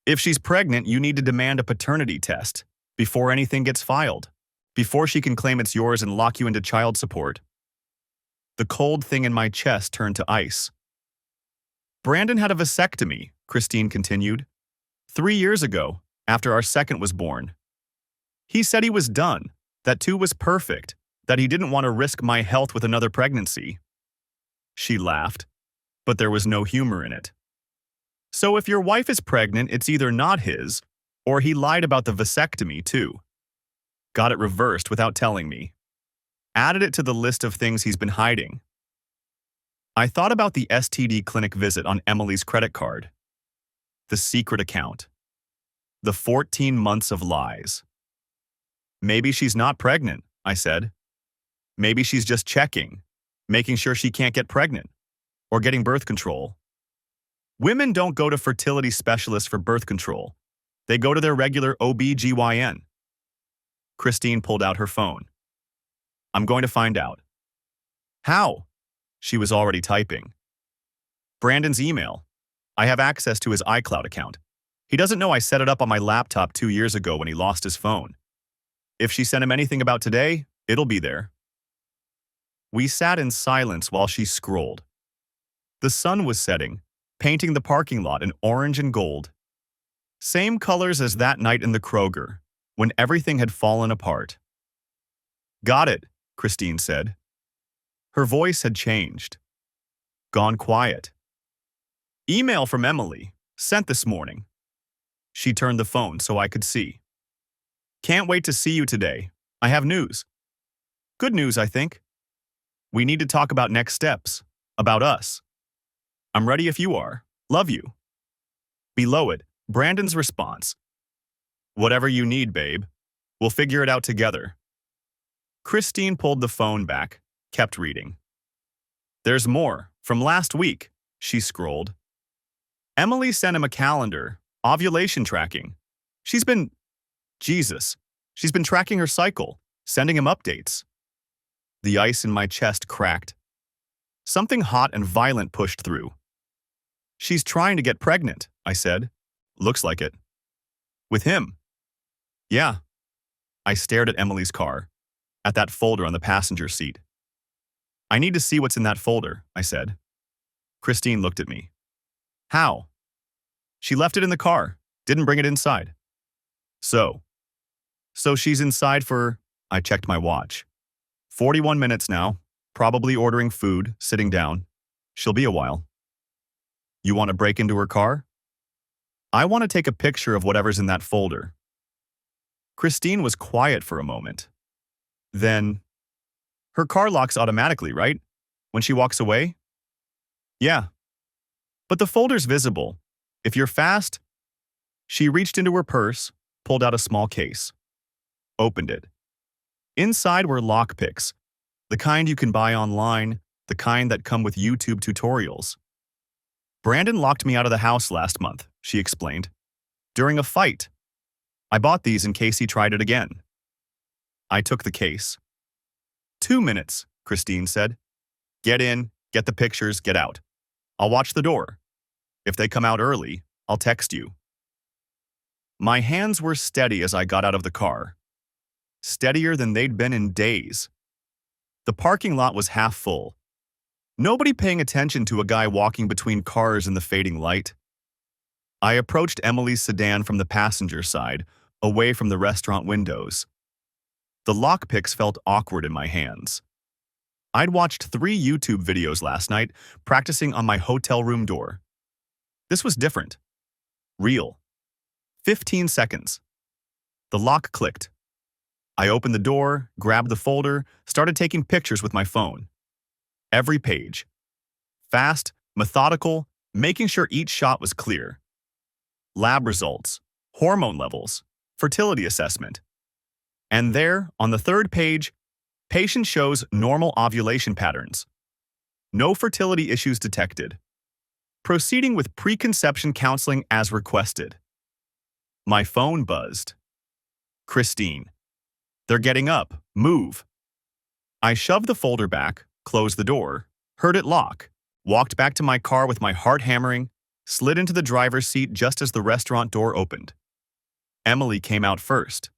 "If she's pregnant, you need to demand a paternity test before anything gets filed, before she can claim it's yours and lock you into child support." The cold thing in my chest turned to ice. "Brandon had a vasectomy," Christine continued, 3 years ago, after our second was born. He said he was done, that 2 was perfect, that he didn't want to risk my health with another pregnancy." She laughed, but there was no humor in it. "So if your wife is pregnant, it's either not his, or he lied about the vasectomy too. Got it reversed without telling me. Added it to the list of things he's been hiding." I thought about the STD clinic visit on Emily's credit card. The secret account. The 14 months of lies. "Maybe she's not pregnant," I said. "Maybe she's just checking, making sure she can't get pregnant, or getting birth control. Women don't go to fertility specialists for birth control. They go to their regular OB/GYN. Christine pulled out her phone. "I'm going to find out." "How?" She was already typing. "Brandon's email. I have access to his iCloud account. He doesn't know I set it up on my laptop 2 years ago when he lost his phone. If she sent him anything about today, it'll be there." We sat in silence while she scrolled. The sun was setting, painting the parking lot in orange and gold. Same colors as that night in the Kroger, when everything had fallen apart. "Got it," Christine said. Her voice had changed. Gone quiet. "Email from Emily, sent this morning." She turned the phone so I could see. "Can't wait to see you today. I have news. Good news, I think. We need to talk about next steps, about us. I'm ready if you are. Love you." Below it, Brandon's response. "Whatever you need, babe." We'll figure it out together. Christine pulled the phone back, kept reading. There's more. From last week, she scrolled. Emily sent him a calendar, ovulation tracking. Jesus, she's been tracking her cycle, sending him updates. The ice in my chest cracked. Something hot and violent pushed through. She's trying to get pregnant, I said. Looks like it. With him? Yeah. I stared at Emily's car, at that folder on the passenger seat. I need to see what's in that folder, I said. Christine looked at me. How? She left it in the car, didn't bring it inside. So she's inside for, I checked my watch. 41 minutes now, probably ordering food, sitting down. She'll be a while. You want to break into her car? I want to take a picture of whatever's in that folder. Christine was quiet for a moment. Then, her car locks automatically, right? When she walks away? Yeah. But the folder's visible. If you're fast, she reached into her purse, pulled out a small case. Opened it. Inside were lockpicks, the kind you can buy online, the kind that come with YouTube tutorials. Brandon locked me out of the house last month, she explained. During a fight. I bought these in case he tried it again. I took the case. 2 minutes, Christine said. Get in, get the pictures, get out. I'll watch the door. If they come out early, I'll text you. My hands were steady as I got out of the car. Steadier than they'd been in days. The parking lot was half full. Nobody paying attention to a guy walking between cars in the fading light. I approached Emily's sedan from the passenger side, away from the restaurant windows. The lockpicks felt awkward in my hands. I'd watched 3 YouTube videos last night, practicing on my hotel room door. This was different. Real. 15 seconds. The lock clicked. I opened the door, grabbed the folder, started taking pictures with my phone. Every page. Fast, methodical, making sure each shot was clear. Lab results, hormone levels, fertility assessment. And there, on the 3rd page, patient shows normal ovulation patterns. No fertility issues detected. Proceeding with preconception counseling as requested. My phone buzzed. Christine. They're getting up. Move. I shoved the folder back, closed the door, heard it lock, walked back to my car with my heart hammering, slid into the driver's seat just as the restaurant door opened. Emily came out first.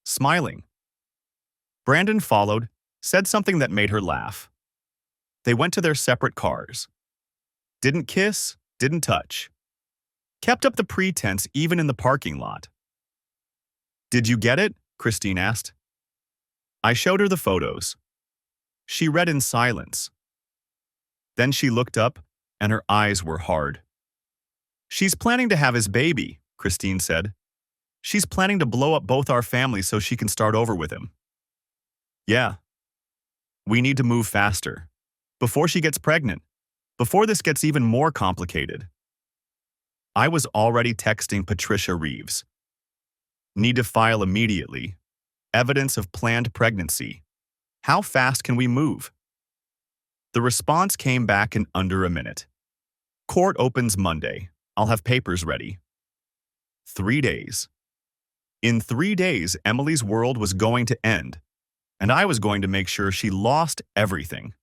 Smiling. Brandon followed, said something that made her laugh. They went to their separate cars. Didn't kiss, didn't touch. Kept up the pretense even in the parking lot. Did you get it? Christine asked. I showed her the photos. She read in silence. Then she looked up, and her eyes were hard. She's planning to have his baby, Christine said. She's planning to blow up both our families so she can start over with him. Yeah. We need to move faster. Before she gets pregnant. Before this gets even more complicated. I was already texting Patricia Reeves. Need to file immediately. Evidence of planned pregnancy. How fast can we move? The response came back in under a minute. Court opens Monday. I'll have papers ready. 3 days. In 3 days, Emily's world was going to end, and I was going to make sure she lost everything.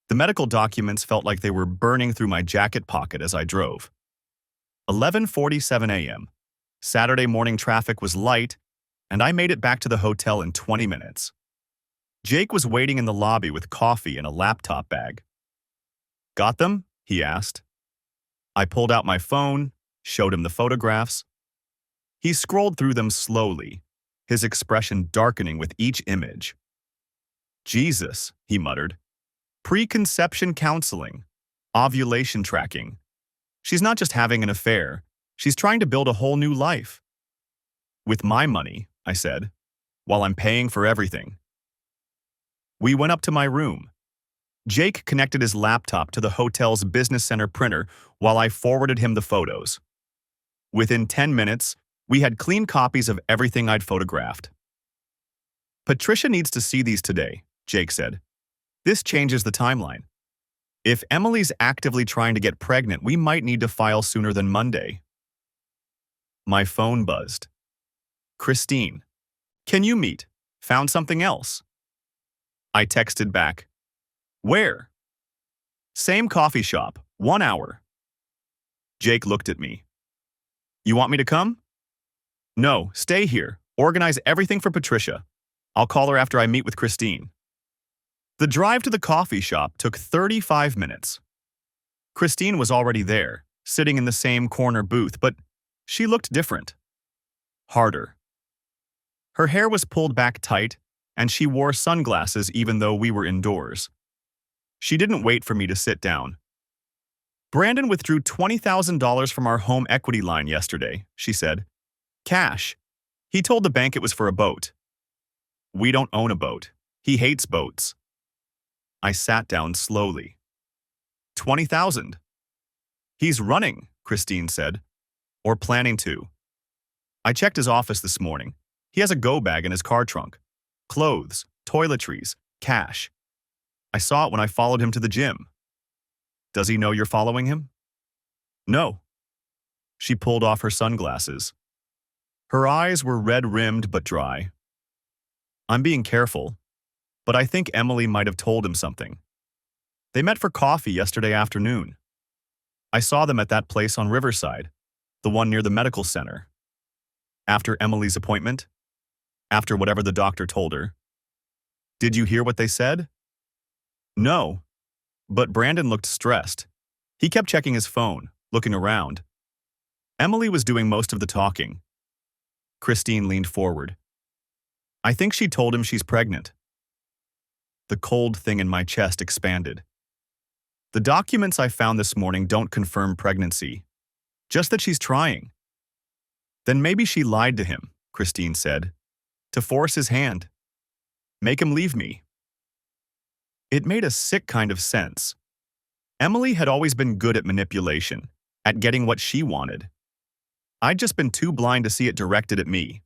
The medical documents felt like they were burning through my jacket pocket as I drove. 11:47 a.m. Saturday morning traffic was light, and I made it back to the hotel in 20 minutes. Jake was waiting in the lobby with coffee and a laptop bag. Got them? He asked. I pulled out my phone, showed him the photographs. He scrolled through them slowly, his expression darkening with each image. Jesus, he muttered. Preconception counseling, ovulation tracking. She's not just having an affair, she's trying to build a whole new life. With my money, I said, while I'm paying for everything. We went up to my room. Jake connected his laptop to the hotel's business center printer while I forwarded him the photos. Within 10 minutes, we had clean copies of everything I'd photographed. Patricia needs to see these today, Jake said. This changes the timeline. If Emily's actively trying to get pregnant, we might need to file sooner than Monday. My phone buzzed. Christine, can you meet? Found something else. I texted back. Where? Same coffee shop, 1 hour. Jake looked at me. You want me to come? No, stay here. Organize everything for Patricia. I'll call her after I meet with Christine. The drive to the coffee shop took 35 minutes. Christine was already there, sitting in the same corner booth, but she looked different. Harder. Her hair was pulled back tight, and she wore sunglasses even though we were indoors. She didn't wait for me to sit down. Brandon withdrew $20,000 from our home equity line yesterday, she said. Cash. He told the bank it was for a boat. We don't own a boat. He hates boats. I sat down slowly. 20,000. He's running, Christine said. Or planning to. I checked his office this morning. He has a go bag in his car trunk. Clothes, toiletries, cash. I saw it when I followed him to the gym. Does he know you're following him? No. She pulled off her sunglasses. Her eyes were red-rimmed but dry. I'm being careful, but I think Emily might have told him something. They met for coffee yesterday afternoon. I saw them at that place on Riverside, the one near the medical center. After Emily's appointment? After whatever the doctor told her. Did you hear what they said? No, but Brandon looked stressed. He kept checking his phone, looking around. Emily was doing most of the talking. Christine leaned forward. I think she told him she's pregnant. The cold thing in my chest expanded. The documents I found this morning don't confirm pregnancy, just that she's trying. Then maybe she lied to him, Christine said, to force his hand. Make him leave me. It made a sick kind of sense. Emily had always been good at manipulation, at getting what she wanted. I'd just been too blind to see it directed at me.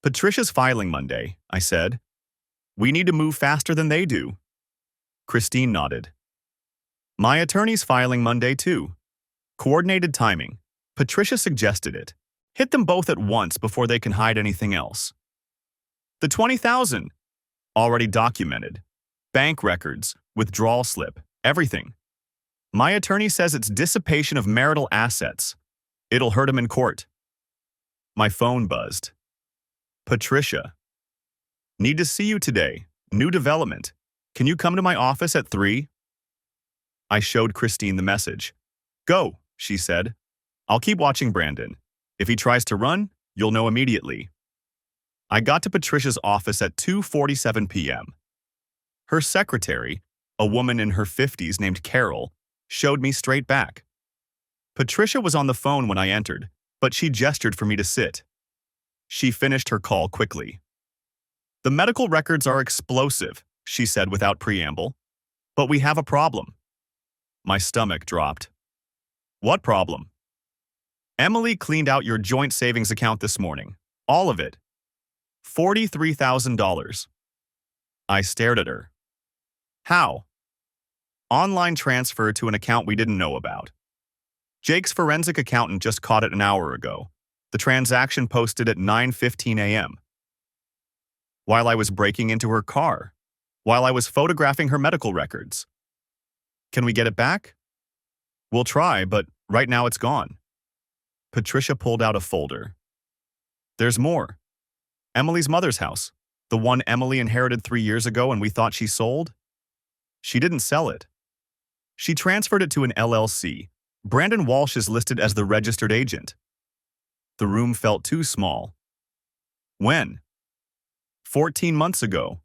Patricia's filing Monday, I said. We need to move faster than they do. Christine nodded. My attorney's filing Monday too. Coordinated timing. Patricia suggested it. Hit them both at once before they can hide anything else. The 20,000. Already documented. Bank records, withdrawal slip, everything. My attorney says it's dissipation of marital assets. It'll hurt him in court. My phone buzzed. Patricia. Need to see you today. New development. Can you come to my office at 3? I showed Christine the message. Go, she said. I'll keep watching Brandon. If he tries to run, you'll know immediately. I got to Patricia's office at 2:47 p.m. Her secretary, a woman in her 50s named Carol, showed me straight back. Patricia was on the phone when I entered, but she gestured for me to sit. She finished her call quickly. The medical records are explosive, she said without preamble. But we have a problem. My stomach dropped. What problem? Emily cleaned out your joint savings account this morning. All of it. $43,000. I stared at her. How? Online transfer to an account we didn't know about. Jake's forensic accountant just caught it an hour ago. The transaction posted at 9:15 a.m. While I was breaking into her car. While I was photographing her medical records. Can we get it back? We'll try, but right now it's gone. Patricia pulled out a folder. There's more. Emily's mother's house. The one Emily inherited 3 years ago and we thought she sold? She didn't sell it. She transferred it to an LLC. Brandon Walsh is listed as the registered agent. The room felt too small. When? 14 months ago,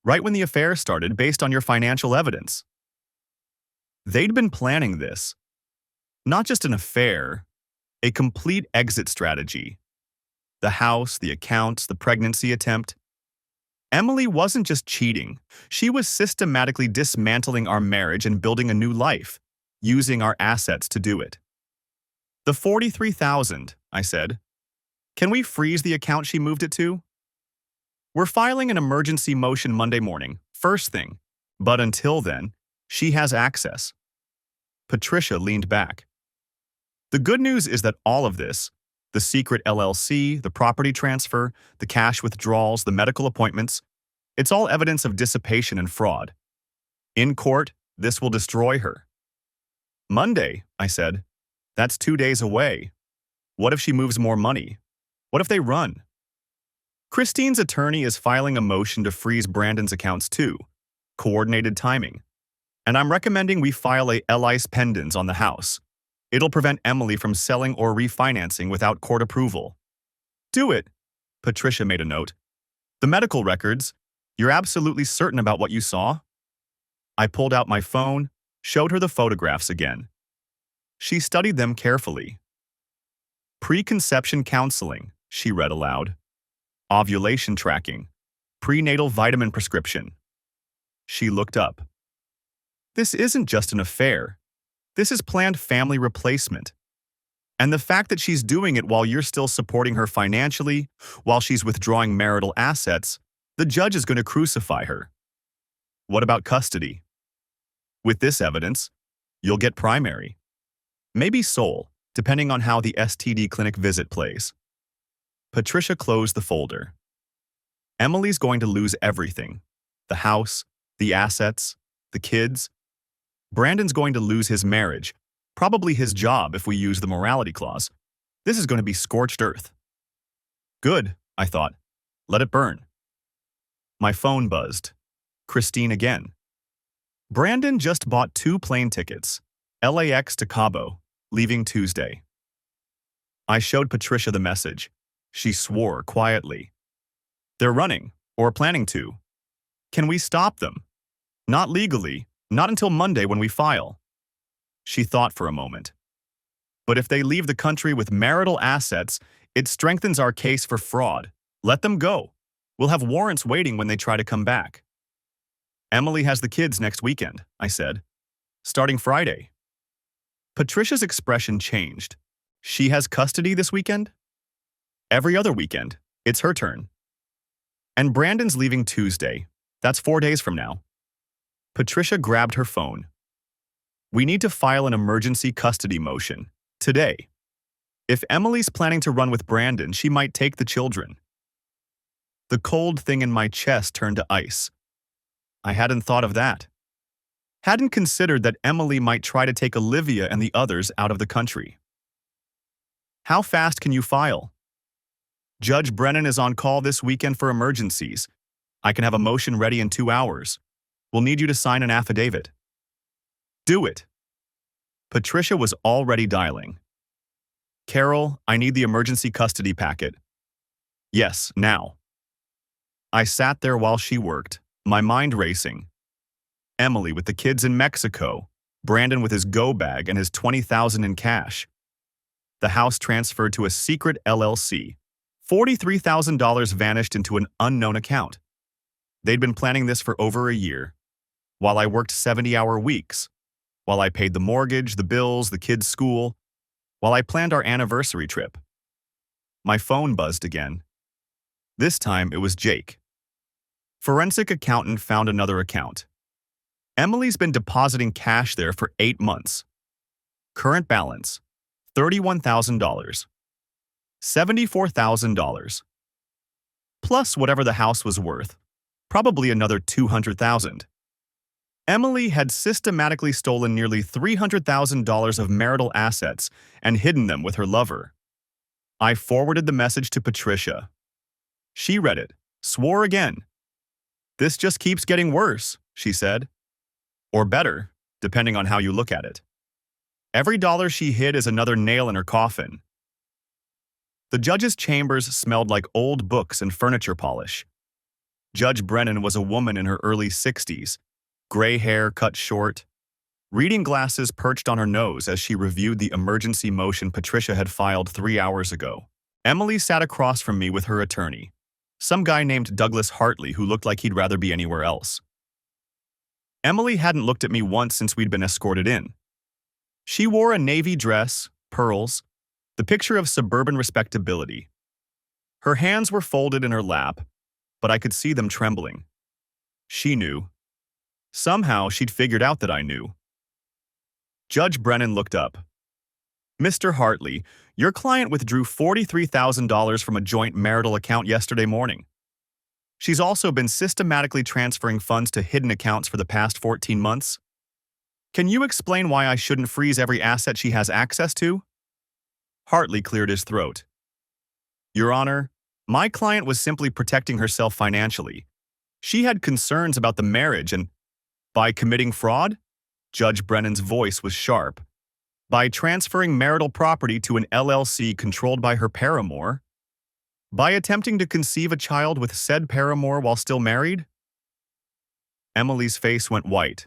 right when the affair started based on your financial evidence. They'd been planning this. Not just an affair, a complete exit strategy. The house, the accounts, the pregnancy attempt. Emily wasn't just cheating. She was systematically dismantling our marriage and building a new life, using our assets to do it. The $43,000, I said. Can we freeze the account she moved it to? We're filing an emergency motion Monday morning, first thing. But until then, she has access. Patricia leaned back. The good news is that all of this, the secret LLC, the property transfer, the cash withdrawals, the medical appointments, it's all evidence of dissipation and fraud. In court, this will destroy her. Monday, I said. That's 2 days away. What if she moves more money? What if they run? Christine's attorney is filing a motion to freeze Brandon's accounts too. Coordinated timing. And I'm recommending we file a LIS pendens on the house. It'll prevent Emily from selling or refinancing without court approval. Do it, Patricia made a note. The medical records, you're absolutely certain about what you saw? I pulled out my phone, showed her the photographs again. She studied them carefully. Preconception counseling, she read aloud. Ovulation tracking. Prenatal vitamin prescription. She looked up. This isn't just an affair. This is planned family replacement. And the fact that she's doing it while you're still supporting her financially, while she's withdrawing marital assets, the judge is going to crucify her. What about custody? With this evidence, you'll get primary. Maybe sole, depending on how the STD clinic visit plays. Patricia closed the folder. Emily's going to lose everything. The house, the assets, the kids. Brandon's going to lose his marriage, probably his job if we use the morality clause. This is going to be scorched earth. Good, I thought. Let it burn. My phone buzzed. Christine again. Brandon just bought 2 plane tickets, LAX to Cabo, leaving Tuesday. I showed Patricia the message. She swore quietly. They're running, or planning to. Can we stop them? Not legally, not until Monday when we file. She thought for a moment. But if they leave the country with marital assets, it strengthens our case for fraud. Let them go. We'll have warrants waiting when they try to come back. Emily has the kids next weekend, I said. Starting Friday. Patricia's expression changed. She has custody this weekend? Every other weekend. It's her turn. And Brandon's leaving Tuesday. That's 4 days from now. Patricia grabbed her phone. We need to file an emergency custody motion. Today. If Emily's planning to run with Brandon, she might take the children. The cold thing in my chest turned to ice. I hadn't thought of that. Hadn't considered that Emily might try to take Olivia and the others out of the country. How fast can you file? Judge Brennan is on call this weekend for emergencies. I can have a motion ready in 2 hours. We'll need you to sign an affidavit. Do it. Patricia was already dialing. Carol, I need the emergency custody packet. Yes, now. I sat there while she worked, my mind racing. Emily with the kids in Mexico, Brandon with his go bag and his $20,000 in cash. The house transferred to a secret LLC. $43,000 vanished into an unknown account. They'd been planning this for over a year, while I worked 70-hour weeks, while I paid the mortgage, the bills, the kids' school, while I planned our anniversary trip. My phone buzzed again. This time it was Jake. Forensic accountant found another account. Emily's been depositing cash there for 8 months. Current balance, $31,000. $74,000. Plus whatever the house was worth, probably another $200,000. Emily had systematically stolen nearly $300,000 of marital assets and hidden them with her lover. I forwarded the message to Patricia. She read it, swore again. This just keeps getting worse, she said. Or better, depending on how you look at it. Every dollar she hid is another nail in her coffin. The judge's chambers smelled like old books and furniture polish. Judge Brennan was a woman in her early 60s, gray hair cut short, reading glasses perched on her nose as she reviewed the emergency motion Patricia had filed 3 hours ago. Emily sat across from me with her attorney, some guy named Douglas Hartley who looked like he'd rather be anywhere else. Emily hadn't looked at me once since we'd been escorted in. She wore a navy dress, pearls, the picture of suburban respectability. Her hands were folded in her lap, but I could see them trembling. She knew. Somehow she'd figured out that I knew. Judge Brennan looked up. Mr. Hartley, your client withdrew $43,000 from a joint marital account yesterday morning. She's also been systematically transferring funds to hidden accounts for the past 14 months. Can you explain why I shouldn't freeze every asset she has access to? Hartley cleared his throat. Your Honor, my client was simply protecting herself financially. She had concerns about the marriage and, by committing fraud? Judge Brennan's voice was sharp. By transferring marital property to an LLC controlled by her paramour? By attempting to conceive a child with said paramour while still married? Emily's face went white.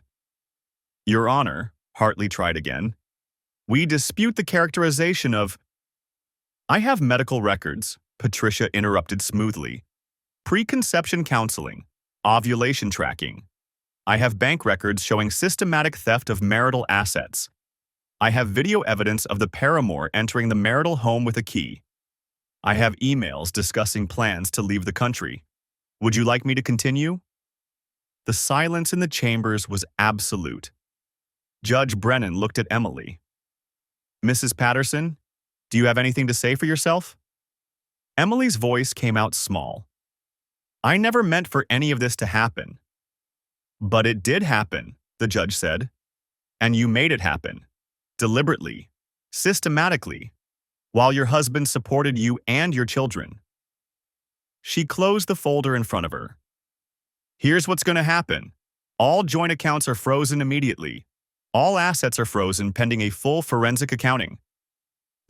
Your Honor, Hartley tried again, we dispute the characterization of... I have medical records, Patricia interrupted smoothly. Preconception counseling, ovulation tracking. I have bank records showing systematic theft of marital assets. I have video evidence of the paramour entering the marital home with a key. I have emails discussing plans to leave the country. Would you like me to continue? The silence in the chambers was absolute. Judge Brennan looked at Emily. Mrs. Patterson, do you have anything to say for yourself? Emily's voice came out small. I never meant for any of this to happen. But it did happen, the judge said. And you made it happen. Deliberately. Systematically. While your husband supported you and your children. She closed the folder in front of her. Here's what's going to happen. All joint accounts are frozen immediately. All assets are frozen pending a full forensic accounting.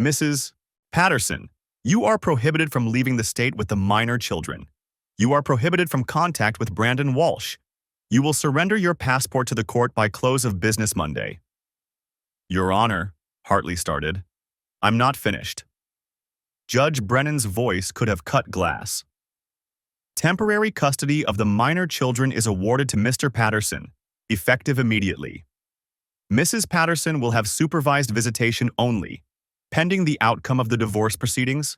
Mrs. Patterson, you are prohibited from leaving the state with the minor children. You are prohibited from contact with Brandon Walsh. You will surrender your passport to the court by close of business Monday. Your Honor, Hartley started. I'm not finished. Judge Brennan's voice could have cut glass. Temporary custody of the minor children is awarded to Mr. Patterson, effective immediately. Mrs. Patterson will have supervised visitation only, pending the outcome of the divorce proceedings.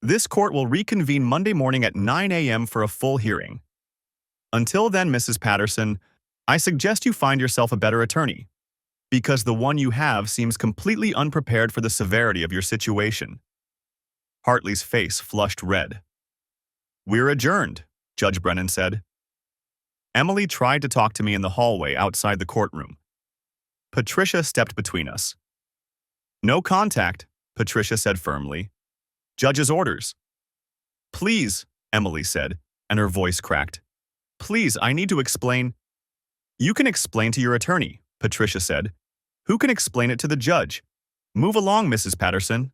This court will reconvene Monday morning at 9 a.m. for a full hearing. Until then, Mrs. Patterson, I suggest you find yourself a better attorney, because the one you have seems completely unprepared for the severity of your situation. Hartley's face flushed red. We're adjourned, Judge Brennan said. Emily tried to talk to me in the hallway outside the courtroom. Patricia stepped between us. No contact, Patricia said firmly. Judge's orders. Please, Emily said, and her voice cracked. Please, I need to explain. You can explain to your attorney, Patricia said. Who can explain it to the judge? Move along, Mrs. Patterson.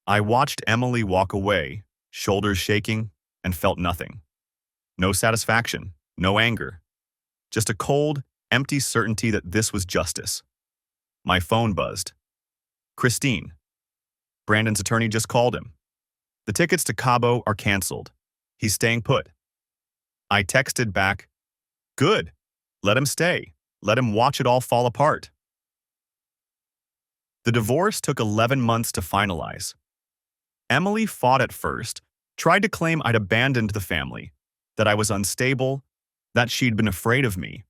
I watched Emily walk away, shoulders shaking, and felt nothing. No satisfaction, no anger. Just a cold, empty certainty that this was justice. My phone buzzed. Christine. Brandon's attorney just called him. The tickets to Cabo are canceled. He's staying put. I texted back, good. Let him stay. Let him watch it all fall apart. The divorce took 11 months to finalize. Emily fought at first, tried to claim I'd abandoned the family, that I was unstable, that she'd been afraid of me.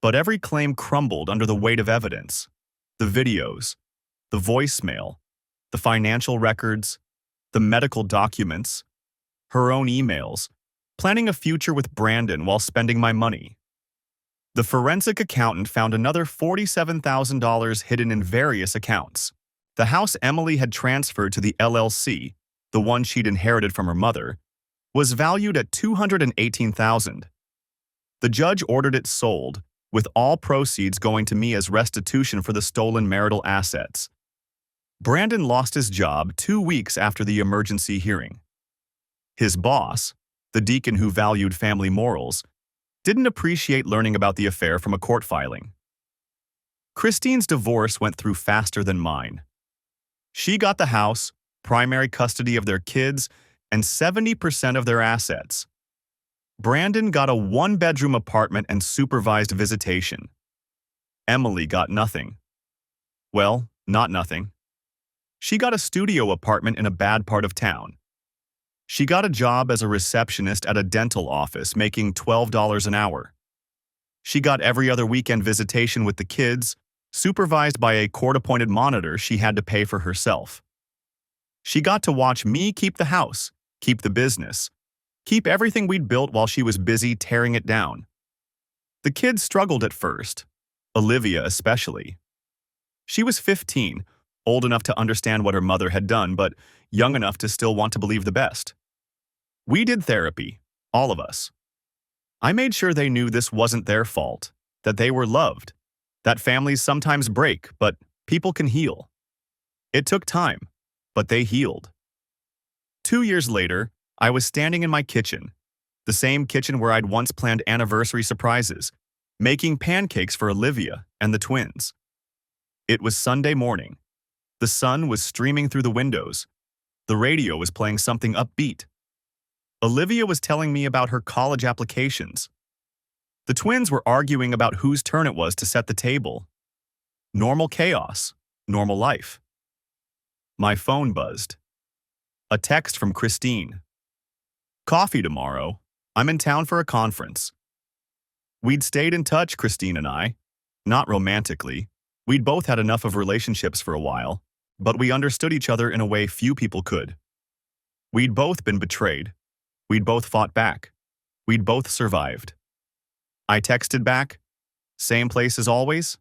But every claim crumbled under the weight of evidence. The videos, the voicemail, the financial records, the medical documents, her own emails, planning a future with Brandon while spending my money. The forensic accountant found another $47,000 hidden in various accounts. The house Emily had transferred to the LLC, the one she'd inherited from her mother, was valued at $218,000. The judge ordered it sold, with all proceeds going to me as restitution for the stolen marital assets. Brandon lost his job 2 weeks after the emergency hearing. His boss, the deacon who valued family morals, didn't appreciate learning about the affair from a court filing. Christine's divorce went through faster than mine. She got the house, primary custody of their kids, and 70% of their assets. Brandon got a 1-bedroom apartment and supervised visitation. Emily got nothing. Well, not nothing. She got a studio apartment in a bad part of town. She got a job as a receptionist at a dental office, making $12 an hour. She got every other weekend visitation with the kids, supervised by a court-appointed monitor she had to pay for herself. She got to watch me keep the house, keep the business, keep everything we'd built while she was busy tearing it down. The kids struggled at first, Olivia especially. She was 15, old enough to understand what her mother had done, but young enough to still want to believe the best. We did therapy, all of us. I made sure they knew this wasn't their fault, that they were loved, that families sometimes break, but people can heal. It took time, but they healed. 2 years later, I was standing in my kitchen, the same kitchen where I'd once planned anniversary surprises, making pancakes for Olivia and the twins. It was Sunday morning. The sun was streaming through the windows. The radio was playing something upbeat. Olivia was telling me about her college applications. The twins were arguing about whose turn it was to set the table. Normal chaos, normal life. My phone buzzed. A text from Christine. Coffee tomorrow. I'm in town for a conference. We'd stayed in touch, Christine and I. Not romantically. We'd both had enough of relationships for a while, but we understood each other in a way few people could. We'd both been betrayed. We'd both fought back. We'd both survived. I texted back, same place as always?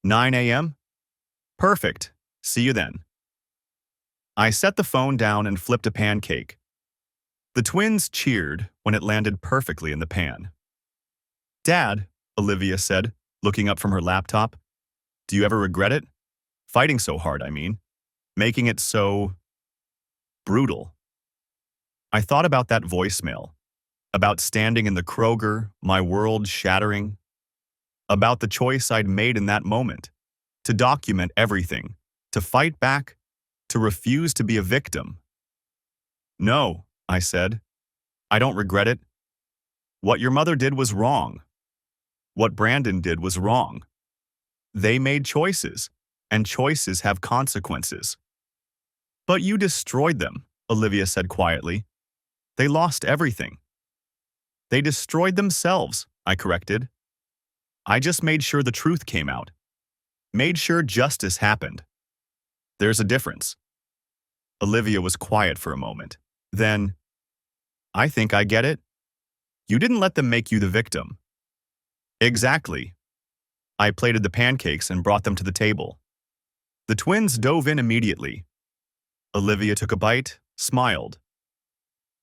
9 a.m.? Perfect. See you then. I set the phone down and flipped a pancake. The twins cheered when it landed perfectly in the pan. Dad, Olivia said, looking up from her laptop, do you ever regret it? Fighting so hard, I mean. Making it so brutal. I thought about that voicemail, about standing in the Kroger, my world shattering, about the choice I'd made in that moment, to document everything, to fight back, to refuse to be a victim. No, I said. I don't regret it. What your mother did was wrong. What Brandon did was wrong. They made choices, and choices have consequences. But you destroyed them, Olivia said quietly. They lost everything. They destroyed themselves, I corrected. I just made sure the truth came out. Made sure justice happened. There's a difference. Olivia was quiet for a moment. Then, I think I get it. You didn't let them make you the victim. Exactly. I plated the pancakes and brought them to the table. The twins dove in immediately. Olivia took a bite, smiled.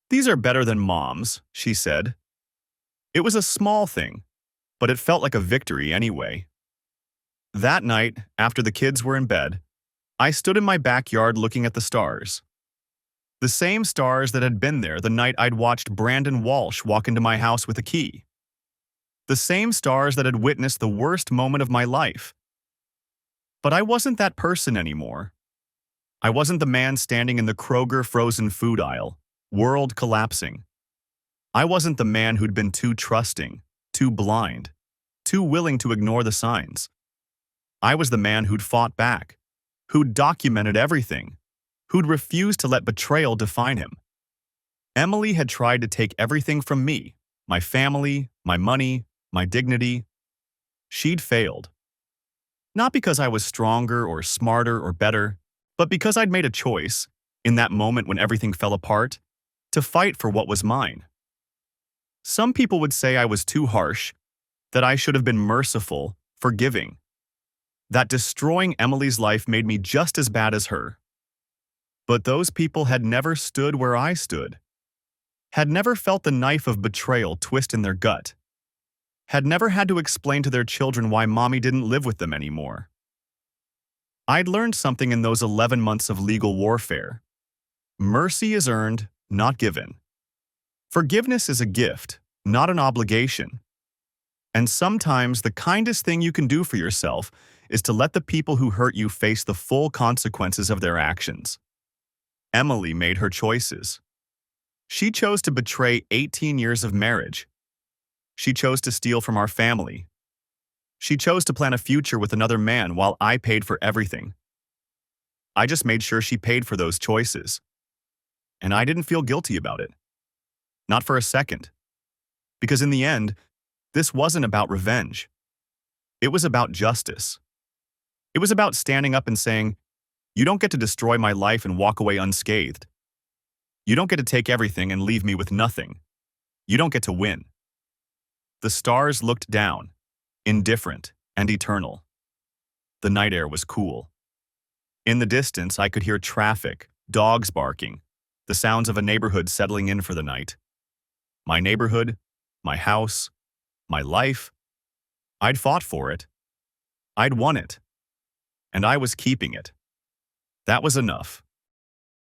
These are better than Mom's, she said. It was a small thing, but it felt like a victory anyway. That night, after the kids were in bed, I stood in my backyard looking at the stars. The same stars that had been there the night I'd watched Brandon Walsh walk into my house with a key. The same stars that had witnessed the worst moment of my life. But I wasn't that person anymore. I wasn't the man standing in the Kroger frozen food aisle, world collapsing. I wasn't the man who'd been too trusting, too blind, too willing to ignore the signs. I was the man who'd fought back, who'd documented everything, who'd refused to let betrayal define him. Emily had tried to take everything from me, my family, my money, my dignity. She'd failed. Not because I was stronger or smarter or better, but because I'd made a choice, in that moment when everything fell apart, to fight for what was mine. Some people would say I was too harsh, that I should have been merciful, forgiving. That destroying Emily's life made me just as bad as her. But those people had never stood where I stood, had never felt the knife of betrayal twist in their gut, had never had to explain to their children why Mommy didn't live with them anymore. I'd learned something in those 11 months of legal warfare. Mercy is earned, not given. Forgiveness is a gift, not an obligation. And sometimes the kindest thing you can do for yourself is to let the people who hurt you face the full consequences of their actions. Emily made her choices. She chose to betray 18 years of marriage. She chose to steal from our family. She chose to plan a future with another man while I paid for everything. I just made sure she paid for those choices. And I didn't feel guilty about it. Not for a second. Because in the end, this wasn't about revenge. It was about justice. It was about standing up and saying, you don't get to destroy my life and walk away unscathed. You don't get to take everything and leave me with nothing. You don't get to win. The stars looked down, indifferent and eternal. The night air was cool. In the distance, I could hear traffic, dogs barking, the sounds of a neighborhood settling in for the night. My neighborhood, my house, my life. I'd fought for it. I'd won it. And I was keeping it. That was enough.